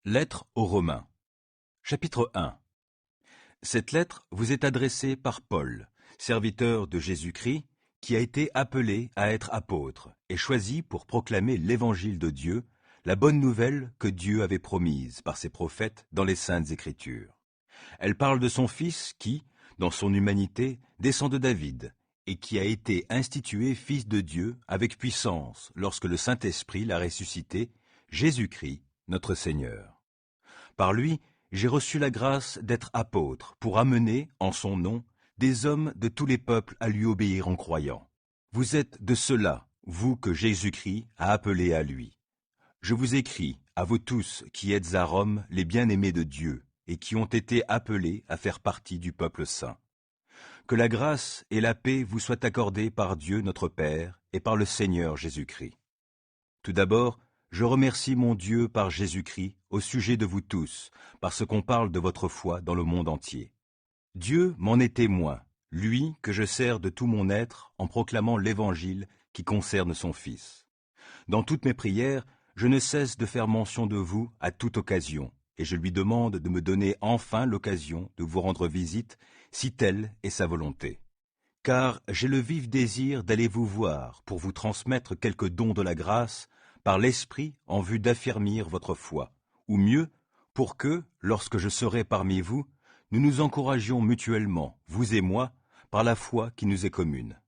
Lettre aux Romains. Chapitre 1. Cette lettre vous est adressée par Paul, serviteur de Jésus-Christ, qui a été appelé à être apôtre et choisi pour proclamer l'évangile de Dieu, la bonne nouvelle que Dieu avait promise par ses prophètes dans les Saintes Écritures. Elle parle de son Fils qui, dans son humanité, descend de David et qui a été institué Fils de Dieu avec puissance lorsque le Saint-Esprit l'a ressuscité, Jésus-Christ, notre Seigneur. Par lui, j'ai reçu la grâce d'être apôtre pour amener, en son nom, des hommes de tous les peuples à lui obéir en croyant. Vous êtes de ceux-là, vous que Jésus-Christ a appelés à lui. Je vous écris, à vous tous qui êtes à Rome, les bien-aimés de Dieu, et qui ont été appelés à faire partie du peuple saint. Que la grâce et la paix vous soient accordées par Dieu notre Père et par le Seigneur Jésus-Christ. Tout d'abord, je remercie mon Dieu par Jésus-Christ au sujet de vous tous, parce qu'on parle de votre foi dans le monde entier. Dieu m'en est témoin, lui que je sers de tout mon être en proclamant l'Évangile qui concerne son Fils. Dans toutes mes prières, je ne cesse de faire mention de vous à toute occasion, et je lui demande de me donner enfin l'occasion de vous rendre visite, si telle est sa volonté. Car j'ai le vif désir d'aller vous voir pour vous transmettre quelques dons de la grâce, par l'Esprit en vue d'affermir votre foi, ou mieux, pour que, lorsque je serai parmi vous, nous nous encouragions mutuellement, vous et moi, par la foi qui nous est commune.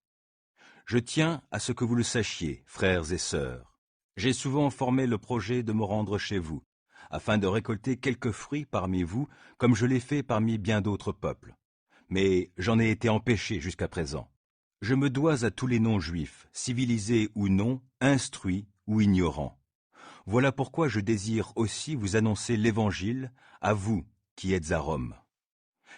Je tiens à ce que vous le sachiez, frères et sœurs. J'ai souvent formé le projet de me rendre chez vous, afin de récolter quelques fruits parmi vous, comme je l'ai fait parmi bien d'autres peuples. Mais j'en ai été empêché jusqu'à présent. Je me dois à tous les non-juifs, civilisés ou non, instruits ou ignorants. Voilà pourquoi je désire aussi vous annoncer l'Évangile à vous qui êtes à Rome.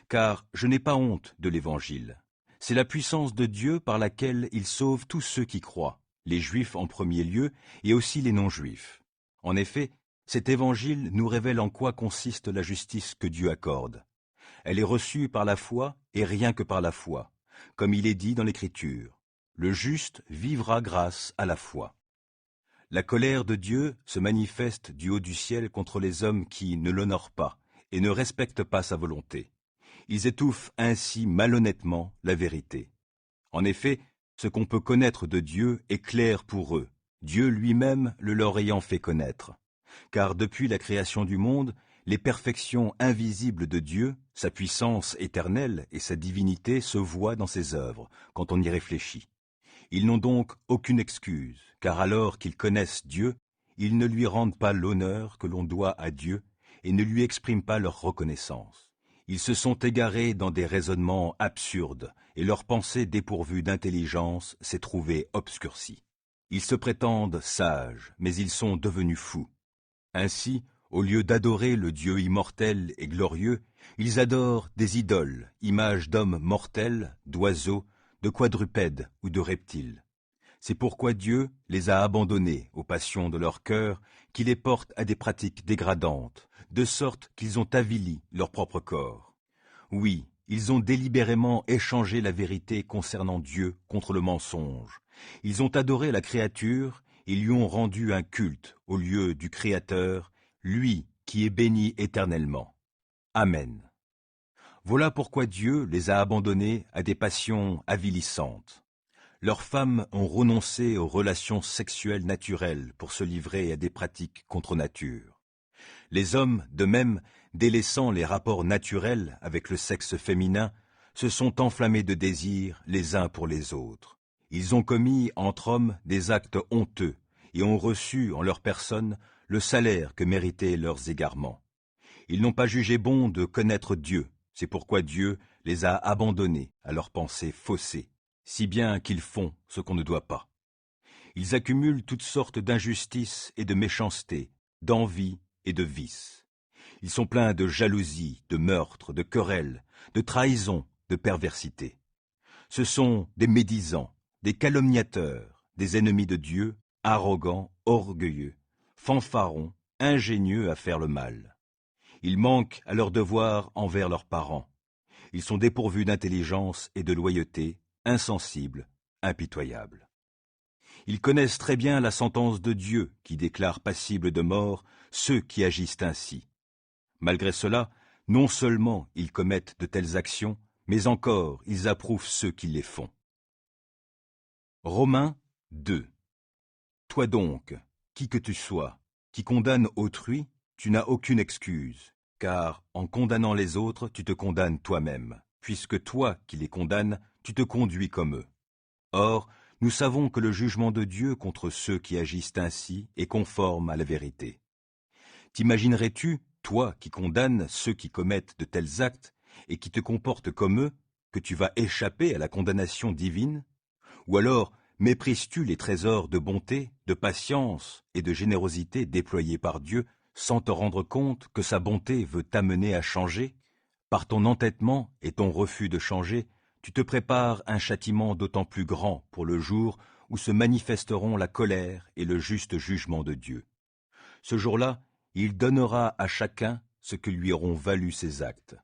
Car je n'ai pas honte de l'Évangile. C'est la puissance de Dieu par laquelle il sauve tous ceux qui croient, les Juifs en premier lieu et aussi les non-Juifs. En effet, cet Évangile nous révèle en quoi consiste la justice que Dieu accorde. Elle est reçue par la foi et rien que par la foi, comme il est dit dans l'Écriture. Le juste vivra grâce à la foi. La colère de Dieu se manifeste du haut du ciel contre les hommes qui ne l'honorent pas et ne respectent pas sa volonté. Ils étouffent ainsi malhonnêtement la vérité. En effet, ce qu'on peut connaître de Dieu est clair pour eux, Dieu lui-même le leur ayant fait connaître. Car depuis la création du monde, les perfections invisibles de Dieu, sa puissance éternelle et sa divinité se voient dans ses œuvres, quand on y réfléchit. Ils n'ont donc aucune excuse, car alors qu'ils connaissent Dieu, ils ne lui rendent pas l'honneur que l'on doit à Dieu et ne lui expriment pas leur reconnaissance. Ils se sont égarés dans des raisonnements absurdes et leur pensée dépourvue d'intelligence s'est trouvée obscurcie. Ils se prétendent sages, mais ils sont devenus fous. Ainsi, au lieu d'adorer le Dieu immortel et glorieux, ils adorent des idoles, images d'hommes mortels, d'oiseaux, de quadrupèdes ou de reptiles. C'est pourquoi Dieu les a abandonnés aux passions de leur cœur, qui les portent à des pratiques dégradantes, de sorte qu'ils ont avili leur propre corps. Oui, ils ont délibérément échangé la vérité concernant Dieu contre le mensonge. Ils ont adoré la créature et lui ont rendu un culte au lieu du Créateur, lui qui est béni éternellement. Amen. Voilà pourquoi Dieu les a abandonnés à des passions avilissantes. Leurs femmes ont renoncé aux relations sexuelles naturelles pour se livrer à des pratiques contre nature. Les hommes, de même, délaissant les rapports naturels avec le sexe féminin, se sont enflammés de désir les uns pour les autres. Ils ont commis entre hommes des actes honteux et ont reçu en leur personne le salaire que méritaient leurs égarements. Ils n'ont pas jugé bon de connaître Dieu. C'est pourquoi Dieu les a abandonnés à leurs pensées faussées, si bien qu'ils font ce qu'on ne doit pas. Ils accumulent toutes sortes d'injustices et de méchanceté, d'envie et de vices. Ils sont pleins de jalousie, de meurtre, de querelles, de trahison, de perversité. Ce sont des médisants, des calomniateurs, des ennemis de Dieu, arrogants, orgueilleux, fanfarons, ingénieux à faire le mal. Ils manquent à leur devoir envers leurs parents. Ils sont dépourvus d'intelligence et de loyauté, insensibles, impitoyables. Ils connaissent très bien la sentence de Dieu qui déclare passible de mort ceux qui agissent ainsi. Malgré cela, non seulement ils commettent de telles actions, mais encore ils approuvent ceux qui les font. Romains 2. Toi donc, qui que tu sois, qui condamne autrui, tu n'as aucune excuse, car en condamnant les autres, tu te condamnes toi-même, puisque toi qui les condamnes, tu te conduis comme eux. Or, nous savons que le jugement de Dieu contre ceux qui agissent ainsi est conforme à la vérité. T'imaginerais-tu, toi qui condamnes ceux qui commettent de tels actes et qui te comportent comme eux, que tu vas échapper à la condamnation divine? Ou alors, méprises-tu les trésors de bonté, de patience et de générosité déployés par Dieu sans te rendre compte que sa bonté veut t'amener à changer? Par ton entêtement et ton refus de changer, tu te prépares un châtiment d'autant plus grand pour le jour où se manifesteront la colère et le juste jugement de Dieu. Ce jour-là, il donnera à chacun ce que lui auront valu ses actes.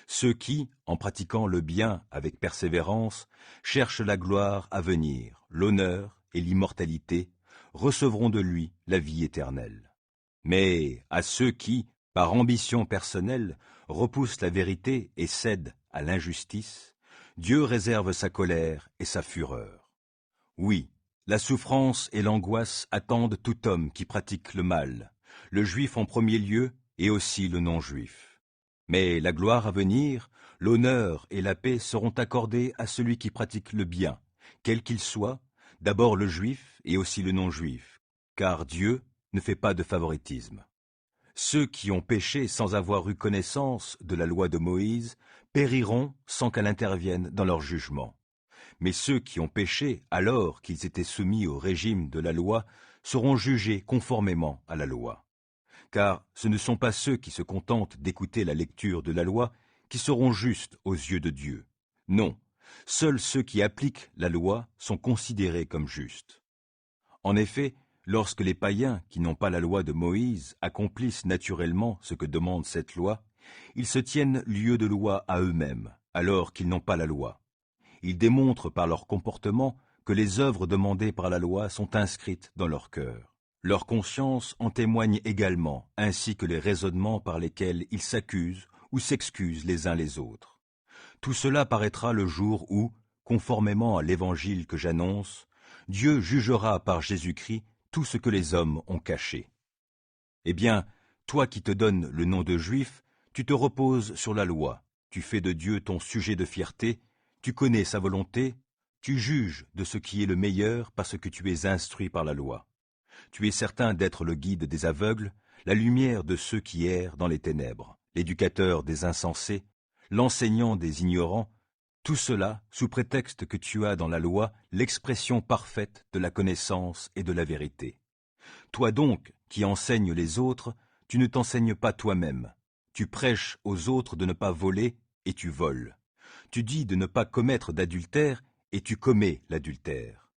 Ceux qui, en pratiquant le bien avec persévérance, cherchent la gloire à venir, l'honneur et l'immortalité, recevront de lui la vie éternelle. Mais à ceux qui, par ambition personnelle, repoussent la vérité et cèdent à l'injustice, Dieu réserve sa colère et sa fureur. Oui, la souffrance et l'angoisse attendent tout homme qui pratique le mal, le juif en premier lieu et aussi le non-juif. Mais la gloire à venir, l'honneur et la paix seront accordés à celui qui pratique le bien, quel qu'il soit, d'abord le juif et aussi le non-juif, car Dieu ne fait pas de favoritisme. Ceux qui ont péché sans avoir eu connaissance de la loi de Moïse périront sans qu'elle intervienne dans leur jugement. Mais ceux qui ont péché alors qu'ils étaient soumis au régime de la loi seront jugés conformément à la loi. Car ce ne sont pas ceux qui se contentent d'écouter la lecture de la loi qui seront justes aux yeux de Dieu. Non, seuls ceux qui appliquent la loi sont considérés comme justes. En effet, lorsque les païens qui n'ont pas la loi de Moïse accomplissent naturellement ce que demande cette loi, ils se tiennent lieu de loi à eux-mêmes, alors qu'ils n'ont pas la loi. Ils démontrent par leur comportement que les œuvres demandées par la loi sont inscrites dans leur cœur. Leur conscience en témoigne également, ainsi que les raisonnements par lesquels ils s'accusent ou s'excusent les uns les autres. Tout cela paraîtra le jour où, conformément à l'évangile que j'annonce, Dieu jugera par Jésus-Christ tout ce que les hommes ont caché. Eh bien, toi qui te donnes le nom de juif, tu te reposes sur la loi, tu fais de Dieu ton sujet de fierté, tu connais sa volonté, tu juges de ce qui est le meilleur parce que tu es instruit par la loi. Tu es certain d'être le guide des aveugles, la lumière de ceux qui errent dans les ténèbres, l'éducateur des insensés, l'enseignant des ignorants, tout cela sous prétexte que tu as dans la loi l'expression parfaite de la connaissance et de la vérité. Toi donc, qui enseignes les autres, tu ne t'enseignes pas toi-même. Tu prêches aux autres de ne pas voler et tu voles. Tu dis de ne pas commettre d'adultère et tu commets l'adultère.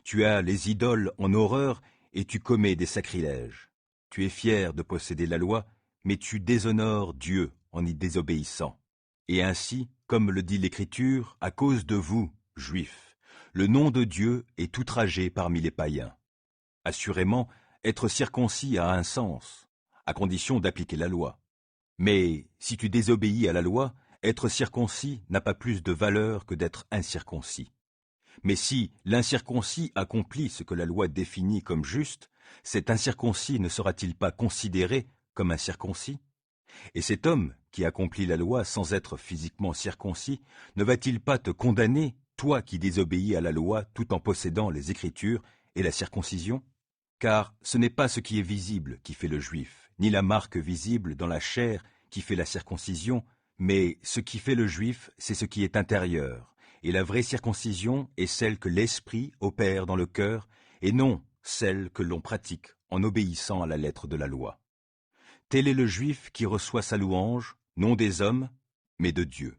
Tu as les idoles en horreur et tu commets des sacrilèges. Tu es fier de posséder la loi, mais tu déshonores Dieu en y désobéissant. Et ainsi, comme le dit l'Écriture, à cause de vous, Juifs, le nom de Dieu est outragé parmi les païens. Assurément, être circoncis a un sens, à condition d'appliquer la loi. Mais si tu désobéis à la loi, être circoncis n'a pas plus de valeur que d'être incirconcis. Mais si l'incirconcis accomplit ce que la loi définit comme juste, cet incirconcis ne sera-t-il pas considéré comme un circoncis? Et cet homme qui accomplit la loi sans être physiquement circoncis, ne va-t-il pas te condamner, toi qui désobéis à la loi tout en possédant les Écritures et la circoncision? Car ce n'est pas ce qui est visible qui fait le juif, ni la marque visible dans la chair qui fait la circoncision, mais ce qui fait le juif, c'est ce qui est intérieur. Et la vraie circoncision est celle que l'Esprit opère dans le cœur, et non celle que l'on pratique en obéissant à la lettre de la loi. Tel est le juif qui reçoit sa louange, non des hommes, mais de Dieu.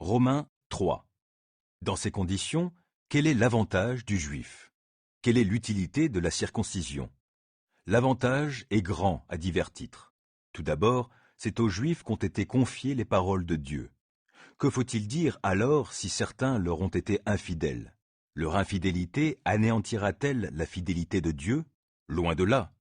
Romains 3. Dans ces conditions, quel est l'avantage du juif? Quelle est l'utilité de la circoncision? L'avantage est grand à divers titres. Tout d'abord, c'est aux Juifs qu'ont été confiées les paroles de Dieu. Que faut-il dire alors si certains leur ont été infidèles? Leur infidélité anéantira-t-elle la fidélité de Dieu? Loin de là.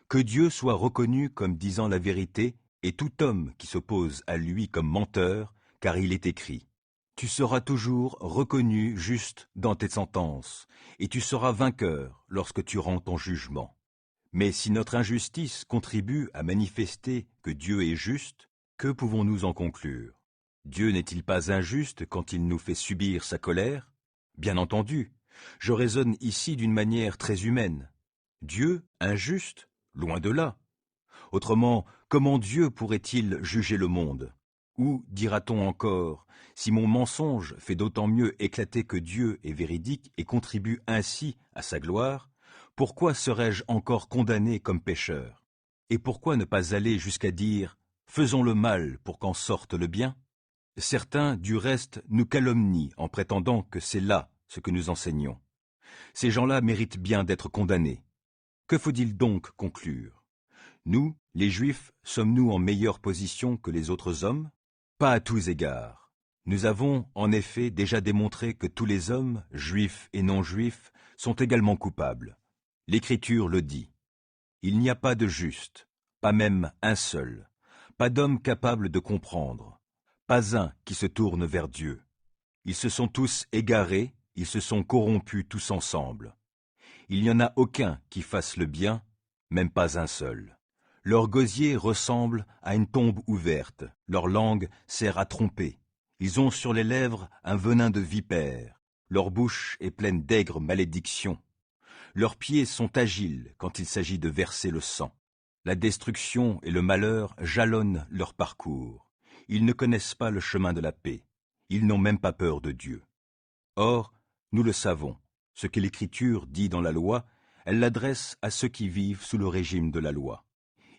Que Dieu soit reconnu comme disant la vérité, et tout homme qui s'oppose à lui comme menteur, car il est écrit. Tu seras toujours reconnu juste dans tes sentences, et tu seras vainqueur lorsque tu rends ton jugement. Mais si notre injustice contribue à manifester que Dieu est juste, que pouvons-nous en conclure? Dieu n'est-il pas injuste quand il nous fait subir sa colère? Bien entendu, je raisonne ici d'une manière très humaine. Dieu injuste? Loin de là. Autrement, comment Dieu pourrait-il juger le monde? Ou dira-t-on encore, si mon mensonge fait d'autant mieux éclater que Dieu est véridique et contribue ainsi à sa gloire, pourquoi serais-je encore condamné comme pécheur? Et pourquoi ne pas aller jusqu'à dire « faisons le mal pour qu'en sorte le bien » Certains, du reste, nous calomnient en prétendant que c'est là ce que nous enseignons. Ces gens-là méritent bien d'être condamnés. Que faut-il donc conclure? Nous, les Juifs, sommes-nous en meilleure position que les autres hommes? Pas à tous égards. Nous avons, en effet, déjà démontré que tous les hommes, juifs et non-juifs, sont également coupables. L'Écriture le dit. Il n'y a pas de juste, pas même un seul, pas d'homme capable de comprendre, pas un qui se tourne vers Dieu. Ils se sont tous égarés, ils se sont corrompus tous ensemble. Il n'y en a aucun qui fasse le bien, même pas un seul. Leur gosier ressemble à une tombe ouverte, leur langue sert à tromper. Ils ont sur les lèvres un venin de vipère, leur bouche est pleine d'aigres malédictions. Leurs pieds sont agiles quand il s'agit de verser le sang. La destruction et le malheur jalonnent leur parcours. Ils ne connaissent pas le chemin de la paix. Ils n'ont même pas peur de Dieu. Or, nous le savons, ce que l'Écriture dit dans la loi, elle l'adresse à ceux qui vivent sous le régime de la loi.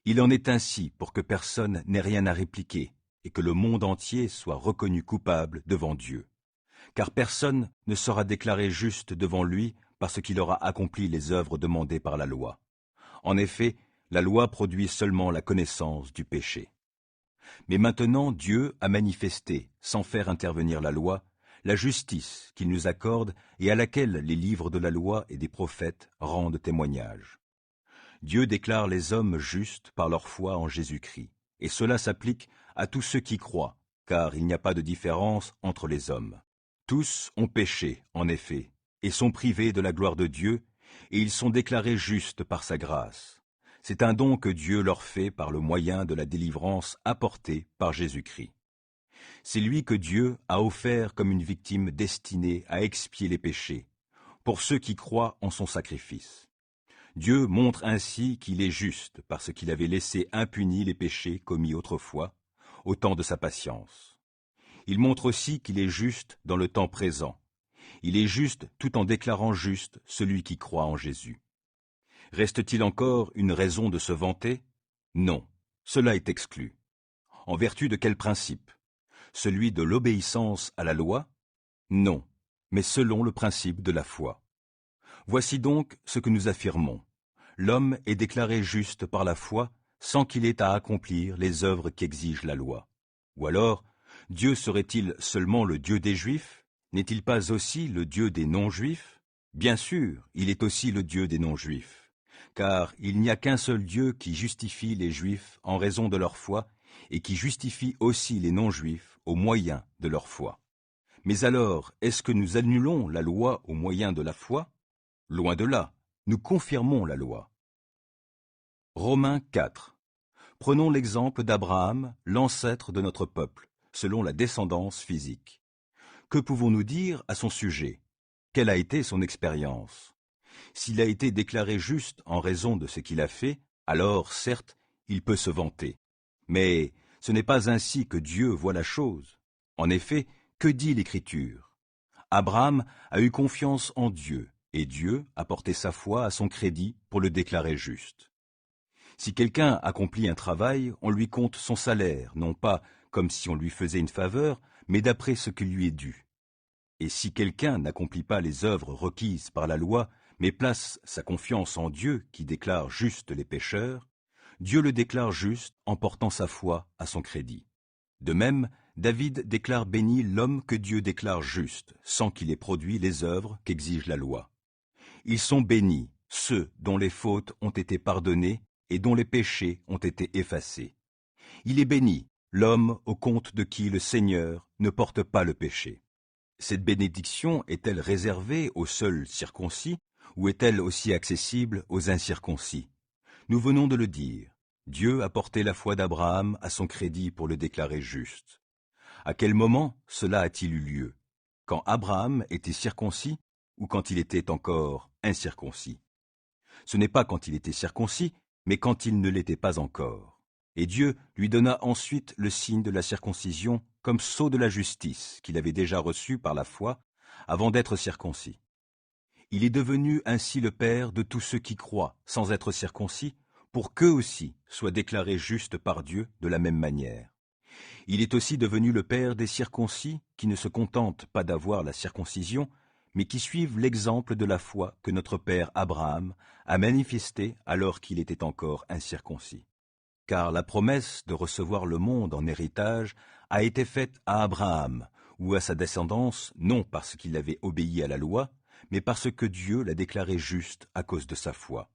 Il en est ainsi pour que personne n'ait rien à répliquer et que le monde entier soit reconnu coupable devant Dieu. Car personne ne sera déclaré juste devant lui parce qu'il aura accompli les œuvres demandées par la loi. En effet, la loi produit seulement la connaissance du péché. Mais maintenant Dieu a manifesté, sans faire intervenir la loi, la justice qu'il nous accorde et à laquelle les livres de la loi et des prophètes rendent témoignage. Dieu déclare les hommes justes par leur foi en Jésus-Christ, et cela s'applique à tous ceux qui croient, car il n'y a pas de différence entre les hommes. Tous ont péché, en effet, et sont privés de la gloire de Dieu, et ils sont déclarés justes par sa grâce. C'est un don que Dieu leur fait par le moyen de la délivrance apportée par Jésus-Christ. C'est lui que Dieu a offert comme une victime destinée à expier les péchés, pour ceux qui croient en son sacrifice. Dieu montre ainsi qu'il est juste parce qu'il avait laissé impunis les péchés commis autrefois, au temps de sa patience. Il montre aussi qu'il est juste dans le temps présent. Il est juste tout en déclarant juste celui qui croit en Jésus. Reste-t-il encore une raison de se vanter? Non, cela est exclu. En vertu de quel principe? Celui de l'obéissance à la loi? Non, mais selon le principe de la foi. Voici donc ce que nous affirmons. L'homme est déclaré juste par la foi sans qu'il ait à accomplir les œuvres qu'exige la loi. Ou alors, Dieu serait-il seulement le Dieu des Juifs? N'est-il pas aussi le Dieu des non-Juifs? Bien sûr, il est aussi le Dieu des non-Juifs, car il n'y a qu'un seul Dieu qui justifie les Juifs en raison de leur foi et qui justifie aussi les non-Juifs au moyen de leur foi. Mais alors, est-ce que nous annulons la loi au moyen de la foi? Loin de là, nous confirmons la loi. Romains 4. Prenons l'exemple d'Abraham, l'ancêtre de notre peuple, selon la descendance physique. Que pouvons-nous dire à son sujet? Quelle a été son expérience? S'il a été déclaré juste en raison de ce qu'il a fait, alors, certes, il peut se vanter. Mais ce n'est pas ainsi que Dieu voit la chose. En effet, que dit l'Écriture? Abraham a eu confiance en Dieu, et Dieu a porté sa foi à son crédit pour le déclarer juste. Si quelqu'un accomplit un travail, on lui compte son salaire, non pas comme si on lui faisait une faveur, mais d'après ce qui lui est dû. Et si quelqu'un n'accomplit pas les œuvres requises par la loi, mais place sa confiance en Dieu qui déclare juste les pécheurs, Dieu le déclare juste en portant sa foi à son crédit. De même, David déclare béni l'homme que Dieu déclare juste, sans qu'il ait produit les œuvres qu'exige la loi. Ils sont bénis, ceux dont les fautes ont été pardonnées et dont les péchés ont été effacés. Il est béni, l'homme au compte de qui le Seigneur ne porte pas le péché. Cette bénédiction est-elle réservée aux seuls circoncis ou est-elle aussi accessible aux incirconcis? Nous venons de le dire. Dieu a porté la foi d'Abraham à son crédit pour le déclarer juste. À quel moment cela a-t-il eu lieu? Quand Abraham était circoncis ou quand il était encore incirconcis? Ce n'est pas quand il était circoncis, mais quand il ne l'était pas encore. Et Dieu lui donna ensuite le signe de la circoncision comme sceau de la justice qu'il avait déjà reçu par la foi avant d'être circoncis. Il est devenu ainsi le Père de tous ceux qui croient sans être circoncis, pour qu'eux aussi soient déclarés justes par Dieu de la même manière. Il est aussi devenu le Père des circoncis qui ne se contentent pas d'avoir la circoncision, mais qui suivent l'exemple de la foi que notre Père Abraham a manifesté alors qu'il était encore incirconcis. Car la promesse de recevoir le monde en héritage a été faite à Abraham, ou à sa descendance, non parce qu'il avait obéi à la loi, mais parce que Dieu l'a déclaré juste à cause de sa foi.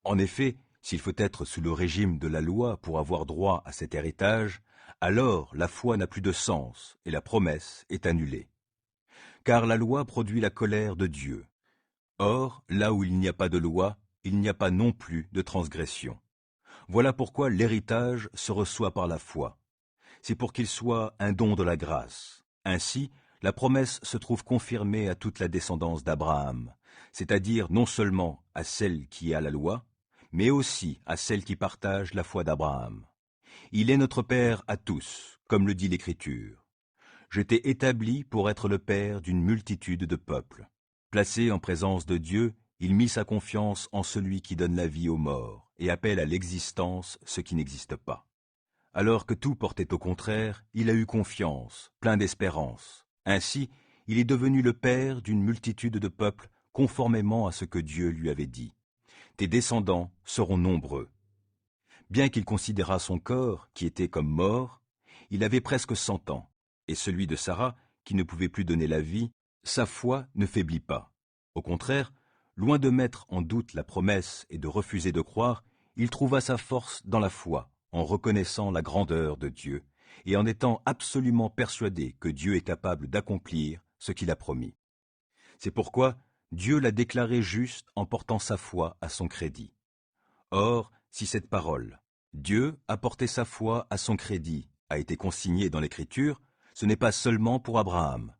En effet, s'il faut être sous le régime de la loi pour avoir droit à cet héritage, alors la foi n'a plus de sens et la promesse est annulée. Car la loi produit la colère de Dieu. Or, là où il n'y a pas de loi, il n'y a pas non plus de transgression. Voilà pourquoi l'héritage se reçoit par la foi. C'est pour qu'il soit un don de la grâce. Ainsi, la promesse se trouve confirmée à toute la descendance d'Abraham, c'est-à-dire non seulement à celle qui a la loi, mais aussi à celle qui partage la foi d'Abraham. Il est notre Père à tous, comme le dit l'Écriture. Je t'ai établi pour être le Père d'une multitude de peuples. Placé en présence de Dieu, il mit sa confiance en celui qui donne la vie aux morts et appelle à l'existence ce qui n'existe pas. Alors que tout portait au contraire, il a eu confiance, plein d'espérance. Ainsi, il est devenu le Père d'une multitude de peuples conformément à ce que Dieu lui avait dit. Tes descendants seront nombreux. Bien qu'il considérât son corps, qui était comme mort, il avait presque 100 ans, et celui de Sarah, qui ne pouvait plus donner la vie, sa foi ne faiblit pas. Au contraire, loin de mettre en doute la promesse et de refuser de croire, il trouva sa force dans la foi, en reconnaissant la grandeur de Dieu, et en étant absolument persuadé que Dieu est capable d'accomplir ce qu'il a promis. C'est pourquoi Dieu l'a déclaré juste en portant sa foi à son crédit. Or, si cette parole, Dieu a porté sa foi à son crédit, a été consignée dans l'Écriture, ce n'est pas seulement pour Abraham.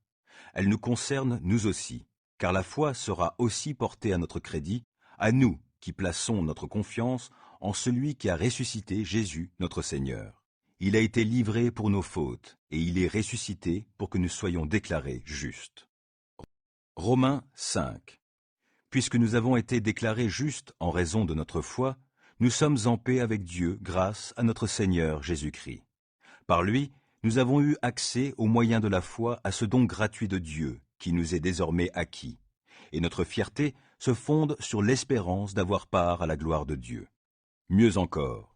Elle nous concerne nous aussi, car la foi sera aussi portée à notre crédit, à nous qui plaçons notre confiance en celui qui a ressuscité Jésus, notre Seigneur. Il a été livré pour nos fautes, et il est ressuscité pour que nous soyons déclarés justes. Romains 5. Puisque nous avons été déclarés justes en raison de notre foi, nous sommes en paix avec Dieu grâce à notre Seigneur Jésus-Christ. Par lui, nous avons eu accès au moyen de la foi à ce don gratuit de Dieu qui nous est désormais acquis. Et notre fierté se fonde sur l'espérance d'avoir part à la gloire de Dieu. Mieux encore,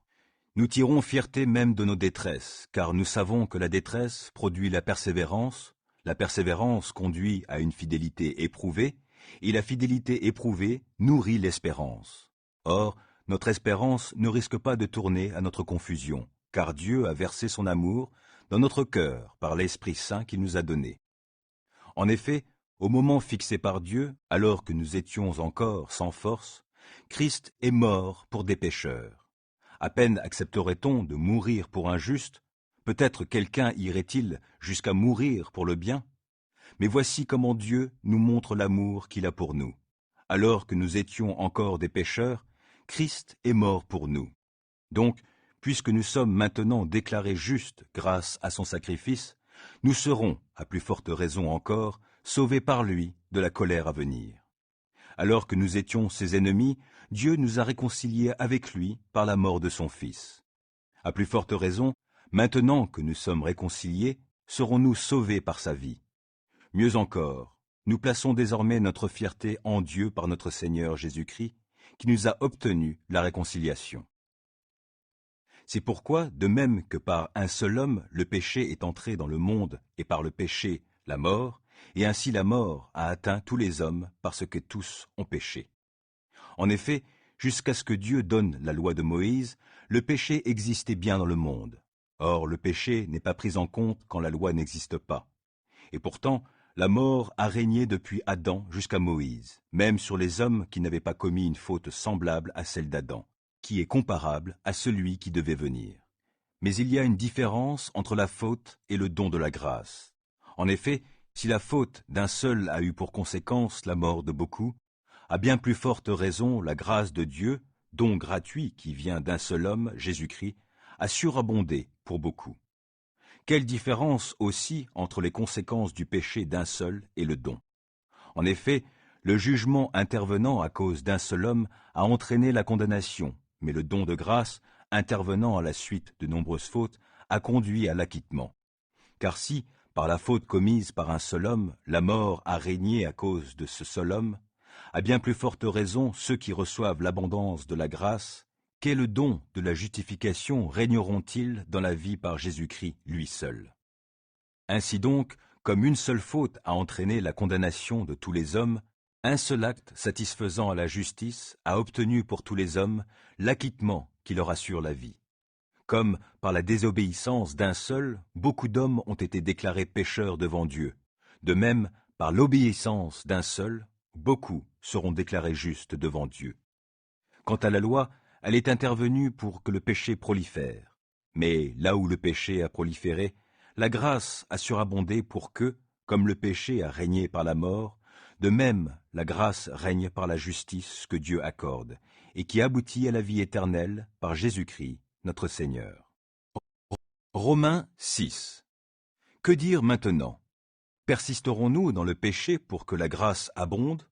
nous tirons fierté même de nos détresses, car nous savons que la détresse produit la persévérance conduit à une fidélité éprouvée, et la fidélité éprouvée nourrit l'espérance. Or, notre espérance ne risque pas de tourner à notre confusion, car Dieu a versé son amour dans notre cœur par l'Esprit Saint qu'il nous a donné. En effet, au moment fixé par Dieu, alors que nous étions encore sans force, Christ est mort pour des pécheurs. À peine accepterait-on de mourir pour un juste, peut-être quelqu'un irait-il jusqu'à mourir pour le bien. Mais voici comment Dieu nous montre l'amour qu'il a pour nous. Alors que nous étions encore des pécheurs, Christ est mort pour nous. Donc, puisque nous sommes maintenant déclarés justes grâce à son sacrifice, nous serons, à plus forte raison encore, sauvés par lui de la colère à venir. Alors que nous étions ses ennemis, Dieu nous a réconciliés avec lui par la mort de son Fils. À plus forte raison, maintenant que nous sommes réconciliés, serons-nous sauvés par sa vie. Mieux encore, nous plaçons désormais notre fierté en Dieu par notre Seigneur Jésus-Christ, qui nous a obtenu la réconciliation. C'est pourquoi, de même que par un seul homme le péché est entré dans le monde, et par le péché la mort, et ainsi la mort a atteint tous les hommes parce que tous ont péché. En effet, jusqu'à ce que Dieu donne la loi de Moïse, le péché existait bien dans le monde. Or, le péché n'est pas pris en compte quand la loi n'existe pas. Et pourtant, la mort a régné depuis Adam jusqu'à Moïse, même sur les hommes qui n'avaient pas commis une faute semblable à celle d'Adam, qui est comparable à celui qui devait venir. Mais il y a une différence entre la faute et le don de la grâce. En effet, si la faute d'un seul a eu pour conséquence la mort de beaucoup, à bien plus forte raison la grâce de Dieu, don gratuit qui vient d'un seul homme, Jésus-Christ, a surabondé pour beaucoup. Quelle différence aussi entre les conséquences du péché d'un seul et le don. En effet, le jugement intervenant à cause d'un seul homme a entraîné la condamnation, mais le don de grâce, intervenant à la suite de nombreuses fautes, a conduit à l'acquittement. Car si, par la faute commise par un seul homme, la mort a régné à cause de ce seul homme, à bien plus forte raison ceux qui reçoivent l'abondance de la grâce, quel don de la justification régneront-ils dans la vie par Jésus-Christ, lui seul? Ainsi donc, comme une seule faute a entraîné la condamnation de tous les hommes, un seul acte satisfaisant à la justice a obtenu pour tous les hommes l'acquittement qui leur assure la vie. Comme, par la désobéissance d'un seul, beaucoup d'hommes ont été déclarés pécheurs devant Dieu, de même, par l'obéissance d'un seul, beaucoup seront déclarés justes devant Dieu. Quant à la loi, elle est intervenue pour que le péché prolifère. Mais là où le péché a proliféré, la grâce a surabondé pour que, comme le péché a régné par la mort, de même la grâce règne par la justice que Dieu accorde, et qui aboutit à la vie éternelle par Jésus-Christ, notre Seigneur. Romains 6. Que dire maintenant? Persisterons-nous dans le péché pour que la grâce abonde?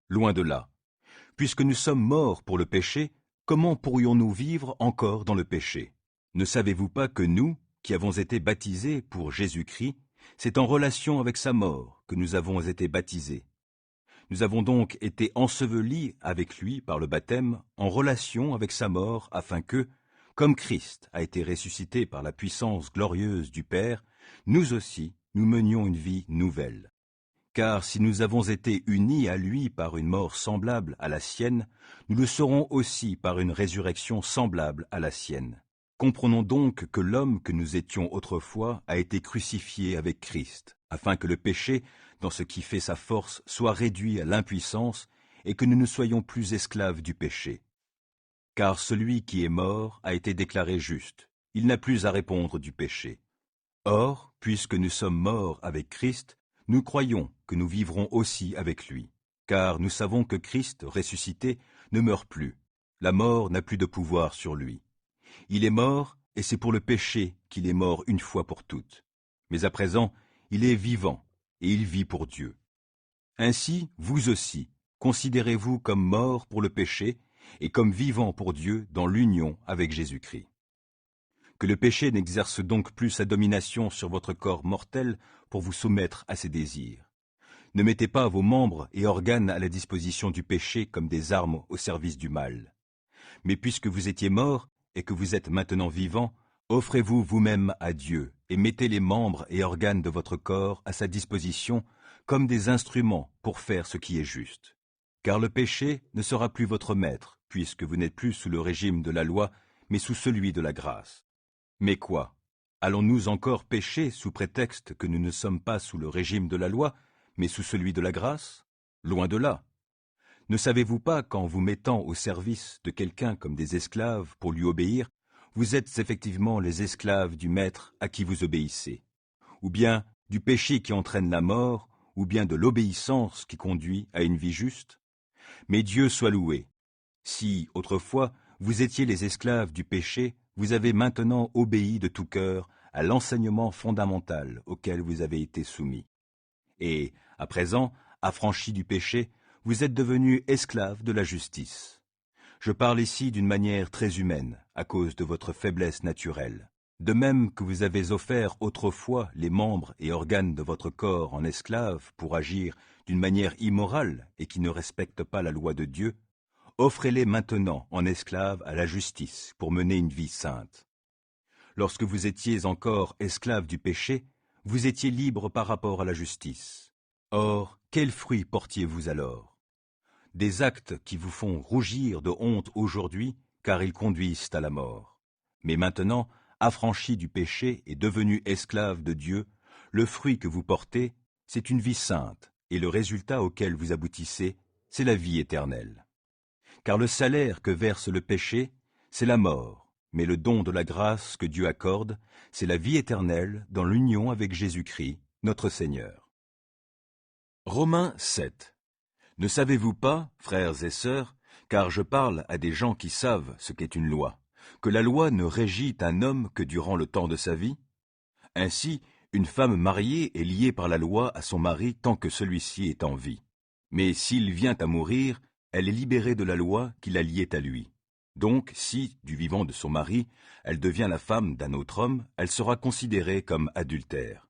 Loin de là. Puisque nous sommes morts pour le péché, comment pourrions-nous vivre encore dans le péché? Ne savez-vous pas que nous, qui avons été baptisés pour Jésus-Christ, c'est en relation avec sa mort que nous avons été baptisés? Nous avons donc été ensevelis avec lui par le baptême en relation avec sa mort, afin que, comme Christ a été ressuscité par la puissance glorieuse du Père, nous aussi, nous menions une vie nouvelle. Car si nous avons été unis à lui par une mort semblable à la sienne, nous le serons aussi par une résurrection semblable à la sienne. Comprenons donc que l'homme que nous étions autrefois a été crucifié avec Christ, afin que le péché, dans ce qui fait sa force, soit réduit à l'impuissance et que nous ne soyons plus esclaves du péché. Car celui qui est mort a été déclaré juste, il n'a plus à répondre du péché. Or, puisque nous sommes morts avec Christ, nous croyons que nous vivrons aussi avec lui, car nous savons que Christ, ressuscité, ne meurt plus. La mort n'a plus de pouvoir sur lui. Il est mort, et c'est pour le péché qu'il est mort une fois pour toutes. Mais à présent, il est vivant, et il vit pour Dieu. Ainsi, vous aussi, considérez-vous comme morts pour le péché, et comme vivants pour Dieu dans l'union avec Jésus-Christ. Que le péché n'exerce donc plus sa domination sur votre corps mortel pour vous soumettre à ses désirs. Ne mettez pas vos membres et organes à la disposition du péché comme des armes au service du mal. Mais puisque vous étiez morts et que vous êtes maintenant vivants, offrez-vous vous-même à Dieu et mettez les membres et organes de votre corps à sa disposition comme des instruments pour faire ce qui est juste. Car le péché ne sera plus votre maître, puisque vous n'êtes plus sous le régime de la loi, mais sous celui de la grâce. Mais quoi? Allons-nous encore pécher sous prétexte que nous ne sommes pas sous le régime de la loi, mais sous celui de la grâce? Loin de là. Ne savez-vous pas qu'en vous mettant au service de quelqu'un comme des esclaves pour lui obéir, vous êtes effectivement les esclaves du maître à qui vous obéissez? Ou bien du péché qui entraîne la mort, ou bien de l'obéissance qui conduit à une vie juste? Mais Dieu soit loué. Si, autrefois, vous étiez les esclaves du péché, vous avez maintenant obéi de tout cœur à l'enseignement fondamental auquel vous avez été soumis. Et, à présent, affranchis du péché, vous êtes devenus esclaves de la justice. Je parle ici d'une manière très humaine, à cause de votre faiblesse naturelle. De même que vous avez offert autrefois les membres et organes de votre corps en esclaves pour agir d'une manière immorale et qui ne respecte pas la loi de Dieu, offrez-les maintenant en esclaves à la justice pour mener une vie sainte. Lorsque vous étiez encore esclaves du péché, vous étiez libres par rapport à la justice. Or, quels fruits portiez-vous alors? des actes qui vous font rougir de honte aujourd'hui, car ils conduisent à la mort. Mais maintenant, affranchis du péché et devenus esclaves de Dieu, le fruit que vous portez, c'est une vie sainte, et le résultat auquel vous aboutissez, c'est la vie éternelle. Car le salaire que verse le péché, c'est la mort, mais le don de la grâce que Dieu accorde, c'est la vie éternelle dans l'union avec Jésus-Christ, notre Seigneur. Romains 7. Ne savez-vous pas, frères et sœurs, car je parle à des gens qui savent ce qu'est une loi, que la loi ne régit un homme que durant le temps de sa vie? Ainsi, une femme mariée est liée par la loi à son mari tant que celui-ci est en vie. Mais s'il vient à mourir, elle est libérée de la loi qui la liait à lui. Donc, si, du vivant de son mari, elle devient la femme d'un autre homme, elle sera considérée comme adultère.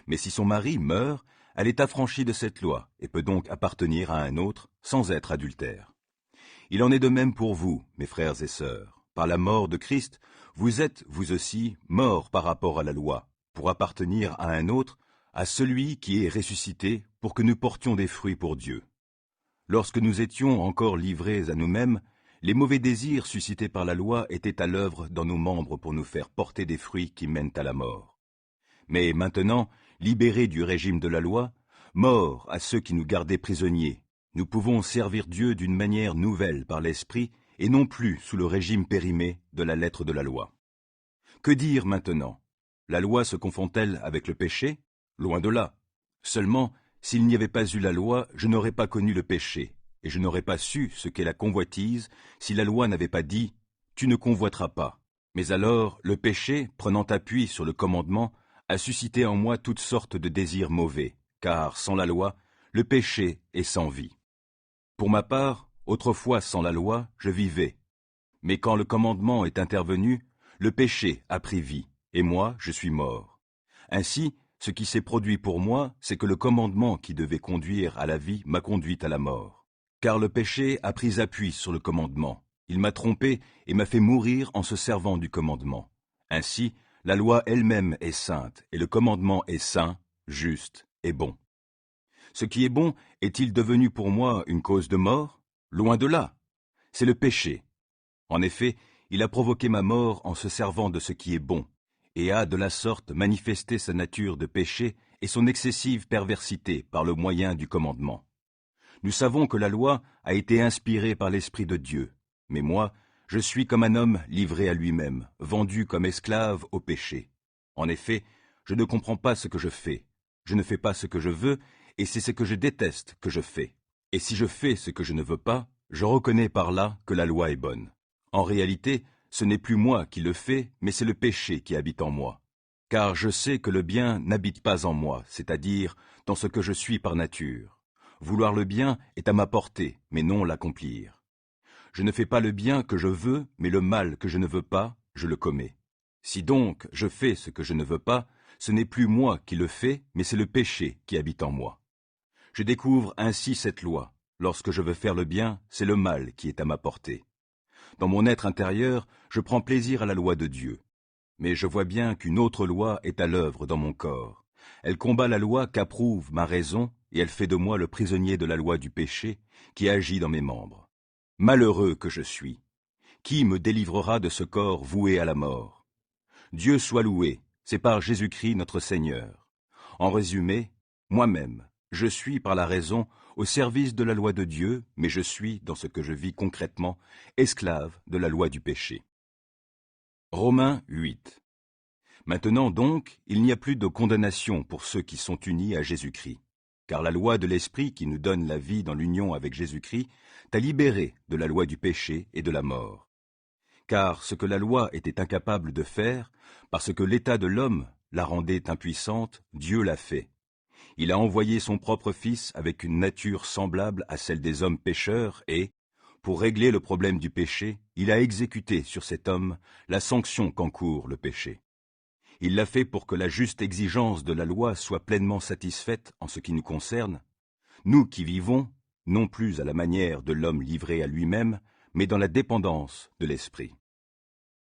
Mais si son mari meurt, elle est affranchie de cette loi et peut donc appartenir à un autre sans être adultère. Il en est de même pour vous, mes frères et sœurs. Par la mort de Christ, vous êtes, vous aussi, morts par rapport à la loi, pour appartenir à un autre, à celui qui est ressuscité, pour que nous portions des fruits pour Dieu. Lorsque nous étions encore livrés à nous-mêmes, les mauvais désirs suscités par la loi étaient à l'œuvre dans nos membres pour nous faire porter des fruits qui mènent à la mort. Mais maintenant, libérés du régime de la loi, morts à ceux qui nous gardaient prisonniers, nous pouvons servir Dieu d'une manière nouvelle par l'Esprit et non plus sous le régime périmé de la lettre de la loi. Que dire maintenant? La loi se confond-elle avec le péché? Loin de là. Seulement, s'il n'y avait pas eu la loi, je n'aurais pas connu le péché, et je n'aurais pas su ce qu'est la convoitise si la loi n'avait pas dit « Tu ne convoiteras pas ». Mais alors, le péché, prenant appui sur le commandement, a suscité en moi toutes sortes de désirs mauvais, car sans la loi, le péché est sans vie. Pour ma part, autrefois sans la loi, je vivais. Mais quand le commandement est intervenu, le péché a pris vie, et moi, je suis mort. Ainsi, ce qui s'est produit pour moi, c'est que le commandement qui devait conduire à la vie m'a conduit à la mort. Car le péché a pris appui sur le commandement. Il m'a trompé et m'a fait mourir en se servant du commandement. Ainsi, la loi elle-même est sainte, et le commandement est saint, juste et bon. Ce qui est bon est-il devenu pour moi une cause de mort? Loin de là. C'est le péché. En effet, il a provoqué ma mort en se servant de ce qui est bon, et a de la sorte manifesté sa nature de péché et son excessive perversité par le moyen du commandement. Nous savons que la loi a été inspirée par l'Esprit de Dieu, mais moi, je suis comme un homme livré à lui-même, vendu comme esclave au péché. En effet, je ne comprends pas ce que je fais. Je ne fais pas ce que je veux, et c'est ce que je déteste que je fais. Et si je fais ce que je ne veux pas, je reconnais par là que la loi est bonne. En réalité, ce n'est plus moi qui le fais, mais c'est le péché qui habite en moi. Car je sais que le bien n'habite pas en moi, c'est-à-dire dans ce que je suis par nature. Vouloir le bien est à ma portée, mais non l'accomplir. Je ne fais pas le bien que je veux, mais le mal que je ne veux pas, je le commets. Si donc je fais ce que je ne veux pas, ce n'est plus moi qui le fais, mais c'est le péché qui habite en moi. Je découvre ainsi cette loi. Lorsque je veux faire le bien, c'est le mal qui est à ma portée. Dans mon être intérieur, je prends plaisir à la loi de Dieu. Mais je vois bien qu'une autre loi est à l'œuvre dans mon corps. Elle combat la loi qu'approuve ma raison, et elle fait de moi le prisonnier de la loi du péché qui agit dans mes membres. Malheureux que je suis! Qui me délivrera de ce corps voué à la mort? Dieu soit loué, c'est par Jésus-Christ notre Seigneur. En résumé, moi-même, je suis par la raison au service de la loi de Dieu, mais je suis, dans ce que je vis concrètement, esclave de la loi du péché. Romains 8. Maintenant donc, il n'y a plus de condamnation pour ceux qui sont unis à Jésus-Christ. Car la loi de l'Esprit qui nous donne la vie dans l'union avec Jésus-Christ t'a libéré de la loi du péché et de la mort. Car ce que la loi était incapable de faire, parce que l'état de l'homme la rendait impuissante, Dieu l'a fait. Il a envoyé son propre Fils avec une nature semblable à celle des hommes pécheurs et, pour régler le problème du péché, il a exécuté sur cet homme la sanction qu'encourt le péché. Il l'a fait pour que la juste exigence de la loi soit pleinement satisfaite en ce qui nous concerne, nous qui vivons, non plus à la manière de l'homme livré à lui-même, mais dans la dépendance de l'Esprit.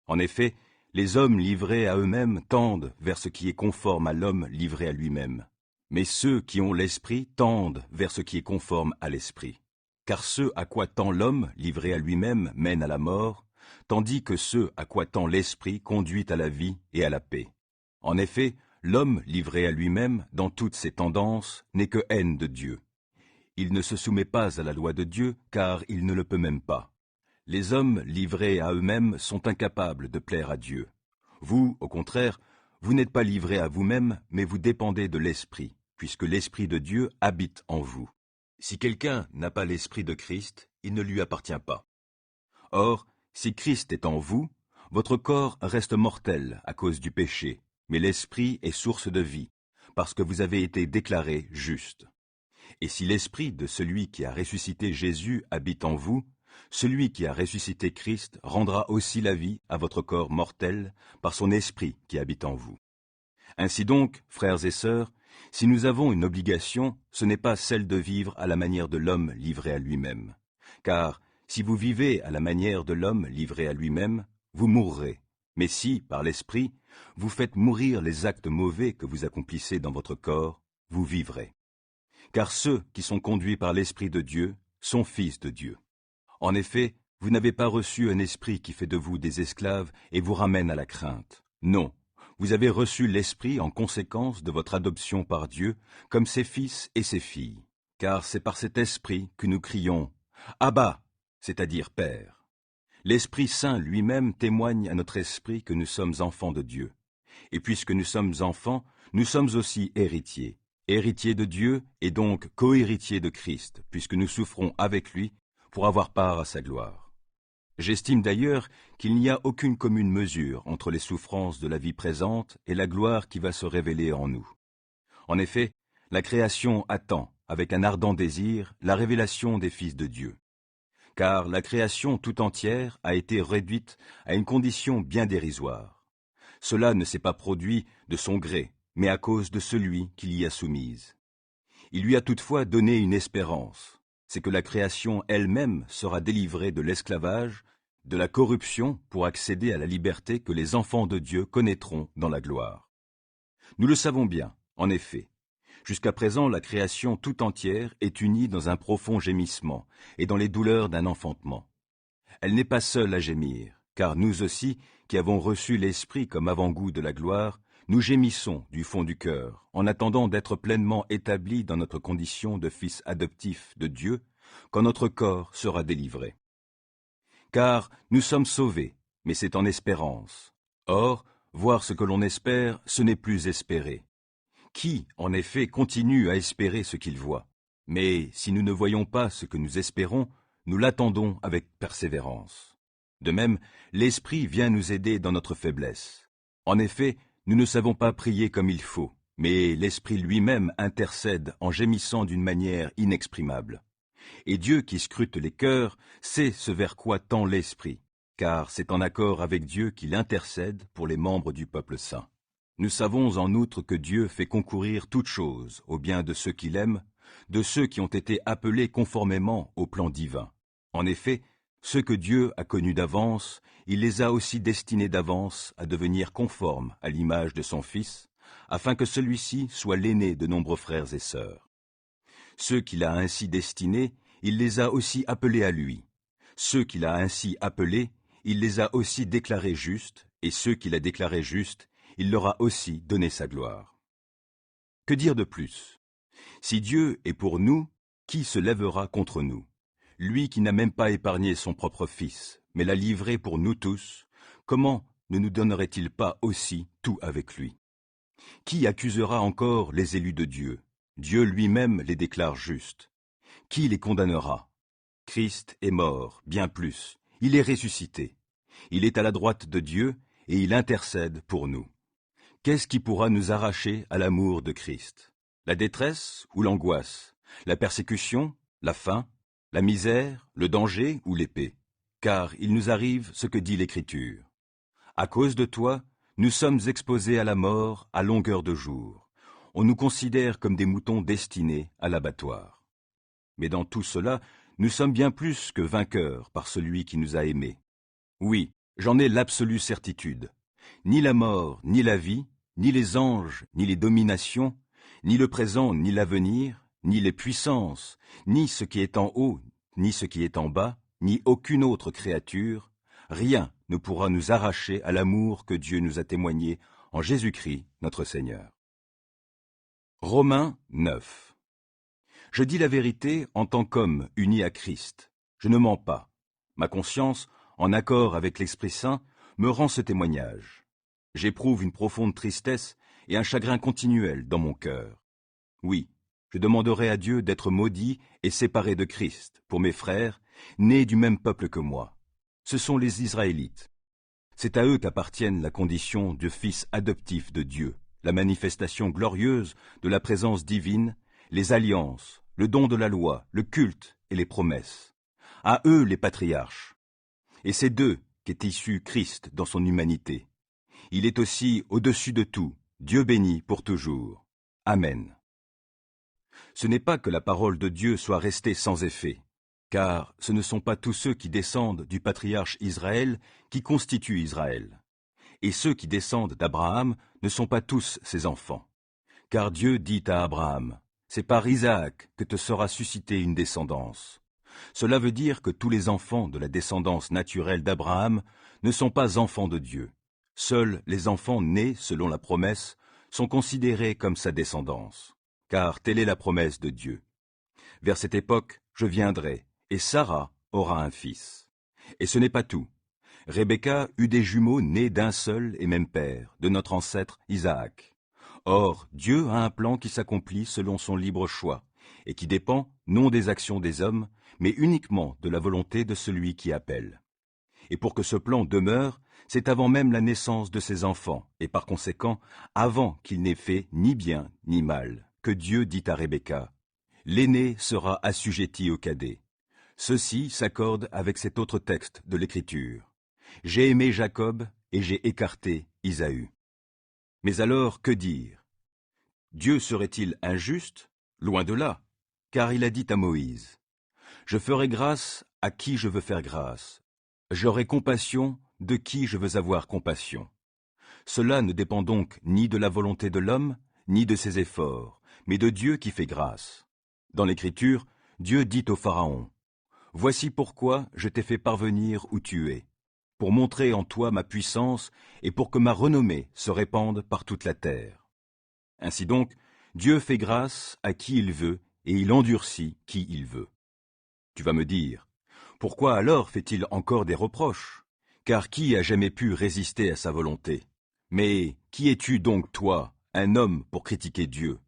En effet, les hommes livrés à eux-mêmes tendent vers ce qui est conforme à l'homme livré à lui-même. Mais ceux qui ont l'Esprit tendent vers ce qui est conforme à l'Esprit. Car ce à quoi tend l'homme, livré à lui-même, mène à la mort, tandis que ce à quoi tend l'esprit conduit à la vie et à la paix. En effet, l'homme, livré à lui-même, dans toutes ses tendances, n'est que haine de Dieu. Il ne se soumet pas à la loi de Dieu, car il ne le peut même pas. Les hommes, livrés à eux-mêmes, sont incapables de plaire à Dieu. Vous, au contraire, vous n'êtes pas livrés à vous-même, mais vous dépendez de l'Esprit, puisque l'Esprit de Dieu habite en vous. Si quelqu'un n'a pas l'Esprit de Christ, il ne lui appartient pas. Or, si Christ est en vous, votre corps reste mortel à cause du péché, mais l'Esprit est source de vie, parce que vous avez été déclarés justes. Et si l'Esprit de celui qui a ressuscité Jésus habite en vous, celui qui a ressuscité Christ rendra aussi la vie à votre corps mortel par son Esprit qui habite en vous. Ainsi donc, frères et sœurs, si nous avons une obligation, ce n'est pas celle de vivre à la manière de l'homme livré à lui-même. Car si vous vivez à la manière de l'homme livré à lui-même, vous mourrez. Mais si, par l'Esprit, vous faites mourir les actes mauvais que vous accomplissez dans votre corps, vous vivrez. Car ceux qui sont conduits par l'Esprit de Dieu sont fils de Dieu. En effet, vous n'avez pas reçu un esprit qui fait de vous des esclaves et vous ramène à la crainte. Non, vous avez reçu l'Esprit en conséquence de votre adoption par Dieu comme ses fils et ses filles. Car c'est par cet Esprit que nous crions « Abba », c'est-à-dire Père. L'Esprit Saint lui-même témoigne à notre esprit que nous sommes enfants de Dieu. Et puisque nous sommes enfants, nous sommes aussi héritiers. Héritiers de Dieu et donc co-héritiers de Christ, puisque nous souffrons avec lui pour avoir part à sa gloire. J'estime d'ailleurs qu'il n'y a aucune commune mesure entre les souffrances de la vie présente et la gloire qui va se révéler en nous. En effet, la création attend, avec un ardent désir, la révélation des fils de Dieu. Car la création tout entière a été réduite à une condition bien dérisoire. Cela ne s'est pas produit de son gré, mais à cause de celui qui l'y a soumise. Il lui a toutefois donné une espérance, c'est que la création elle-même sera délivrée de l'esclavage, de la corruption pour accéder à la liberté que les enfants de Dieu connaîtront dans la gloire. Nous le savons bien, en effet. Jusqu'à présent, la création tout entière est unie dans un profond gémissement et dans les douleurs d'un enfantement. Elle n'est pas seule à gémir, car nous aussi, qui avons reçu l'Esprit comme avant-goût de la gloire, nous gémissons du fond du cœur, en attendant d'être pleinement établis dans notre condition de fils adoptifs de Dieu, quand notre corps sera délivré. Car nous sommes sauvés, mais c'est en espérance. Or, voir ce que l'on espère, ce n'est plus espérer. Qui, en effet, continue à espérer ce qu'il voit? Mais si nous ne voyons pas ce que nous espérons, nous l'attendons avec persévérance. De même, l'Esprit vient nous aider dans notre faiblesse. En effet, nous ne savons pas prier comme il faut, mais l'Esprit lui-même intercède en gémissant d'une manière inexprimable. Et Dieu qui scrute les cœurs sait ce vers quoi tend l'Esprit, car c'est en accord avec Dieu qu'il intercède pour les membres du peuple saint. Nous savons en outre que Dieu fait concourir toutes choses au bien de ceux qu'il aime, de ceux qui ont été appelés conformément au plan divin. En effet, ceux que Dieu a connus d'avance, il les a aussi destinés d'avance à devenir conformes à l'image de son Fils, afin que celui-ci soit l'aîné de nombreux frères et sœurs. Ceux qu'il a ainsi destinés, il les a aussi appelés à lui. Ceux qu'il a ainsi appelés, il les a aussi déclarés justes, et ceux qu'il a déclarés justes, il leur a aussi donné sa gloire. Que dire de plus? Si Dieu est pour nous, qui se lèvera contre nous? Lui qui n'a même pas épargné son propre Fils, mais l'a livré pour nous tous, comment ne nous donnerait-il pas aussi tout avec lui? Qui accusera encore les élus de Dieu? Dieu lui-même les déclare justes. Qui les condamnera? Christ est mort, bien plus, il est ressuscité. Il est à la droite de Dieu et il intercède pour nous. Qu'est-ce qui pourra nous arracher à l'amour de Christ? La détresse ou l'angoisse? La persécution? La faim? La misère? Le danger ou l'épée? Car il nous arrive ce que dit l'Écriture. À cause de toi, nous sommes exposés à la mort à longueur de jour. On nous considère comme des moutons destinés à l'abattoir. Mais dans tout cela, nous sommes bien plus que vainqueurs par celui qui nous a aimés. Oui, j'en ai l'absolue certitude. Ni la mort, ni la vie, ni les anges, ni les dominations, ni le présent, ni l'avenir, ni les puissances, ni ce qui est en haut, ni ce qui est en bas, ni aucune autre créature, rien ne pourra nous arracher à l'amour que Dieu nous a témoigné en Jésus-Christ, notre Seigneur. Romains 9. Je dis la vérité en tant qu'homme uni à Christ. Je ne mens pas. Ma conscience, en accord avec l'Esprit Saint, me rend ce témoignage. J'éprouve une profonde tristesse et un chagrin continuel dans mon cœur. Oui, je demanderai à Dieu d'être maudit et séparé de Christ pour mes frères, nés du même peuple que moi. Ce sont les Israélites. C'est à eux qu'appartiennent la condition de fils adoptif de Dieu, la manifestation glorieuse de la présence divine, les alliances, le don de la loi, le culte et les promesses. À eux les patriarches. Et c'est d'eux qu'est issu Christ dans son humanité. Il est aussi au-dessus de tout, Dieu béni pour toujours. Amen. Ce n'est pas que la parole de Dieu soit restée sans effet, car ce ne sont pas tous ceux qui descendent du patriarche Israël qui constituent Israël. Et ceux qui descendent d'Abraham ne sont pas tous ses enfants. Car Dieu dit à Abraham, « C'est par Isaac que te sera suscitée une descendance. » Cela veut dire que tous les enfants de la descendance naturelle d'Abraham ne sont pas enfants de Dieu. Seuls les enfants nés selon la promesse sont considérés comme sa descendance, car telle est la promesse de Dieu. Vers cette époque, je viendrai, et Sarah aura un fils. Et ce n'est pas tout. Rebecca eut des jumeaux nés d'un seul et même père, de notre ancêtre Isaac. Or, Dieu a un plan qui s'accomplit selon son libre choix, et qui dépend non des actions des hommes, mais uniquement de la volonté de celui qui appelle. Et pour que ce plan demeure, c'est avant même la naissance de ses enfants, et par conséquent, avant qu'il n'ait fait ni bien ni mal, que Dieu dit à Rebecca, « L'aîné sera assujetti au cadet. » Ceci s'accorde avec cet autre texte de l'Écriture. « J'ai aimé Jacob et j'ai écarté Isaü. » Mais alors, que dire? Dieu serait-il injuste? Loin de là, car il a dit à Moïse, « Je ferai grâce à qui je veux faire grâce. J'aurai compassion de qui je veux avoir compassion. » Cela ne dépend donc ni de la volonté de l'homme, ni de ses efforts, mais de Dieu qui fait grâce. Dans l'Écriture, Dieu dit au Pharaon, « Voici pourquoi je t'ai fait parvenir où tu es, pour montrer en toi ma puissance et pour que ma renommée se répande par toute la terre. » Ainsi donc, Dieu fait grâce à qui il veut et il endurcit qui il veut. Tu vas me dire, pourquoi alors fait-il encore des reproches? Car qui a jamais pu résister à sa volonté? Mais qui es-tu donc, toi, un homme, pour critiquer Dieu?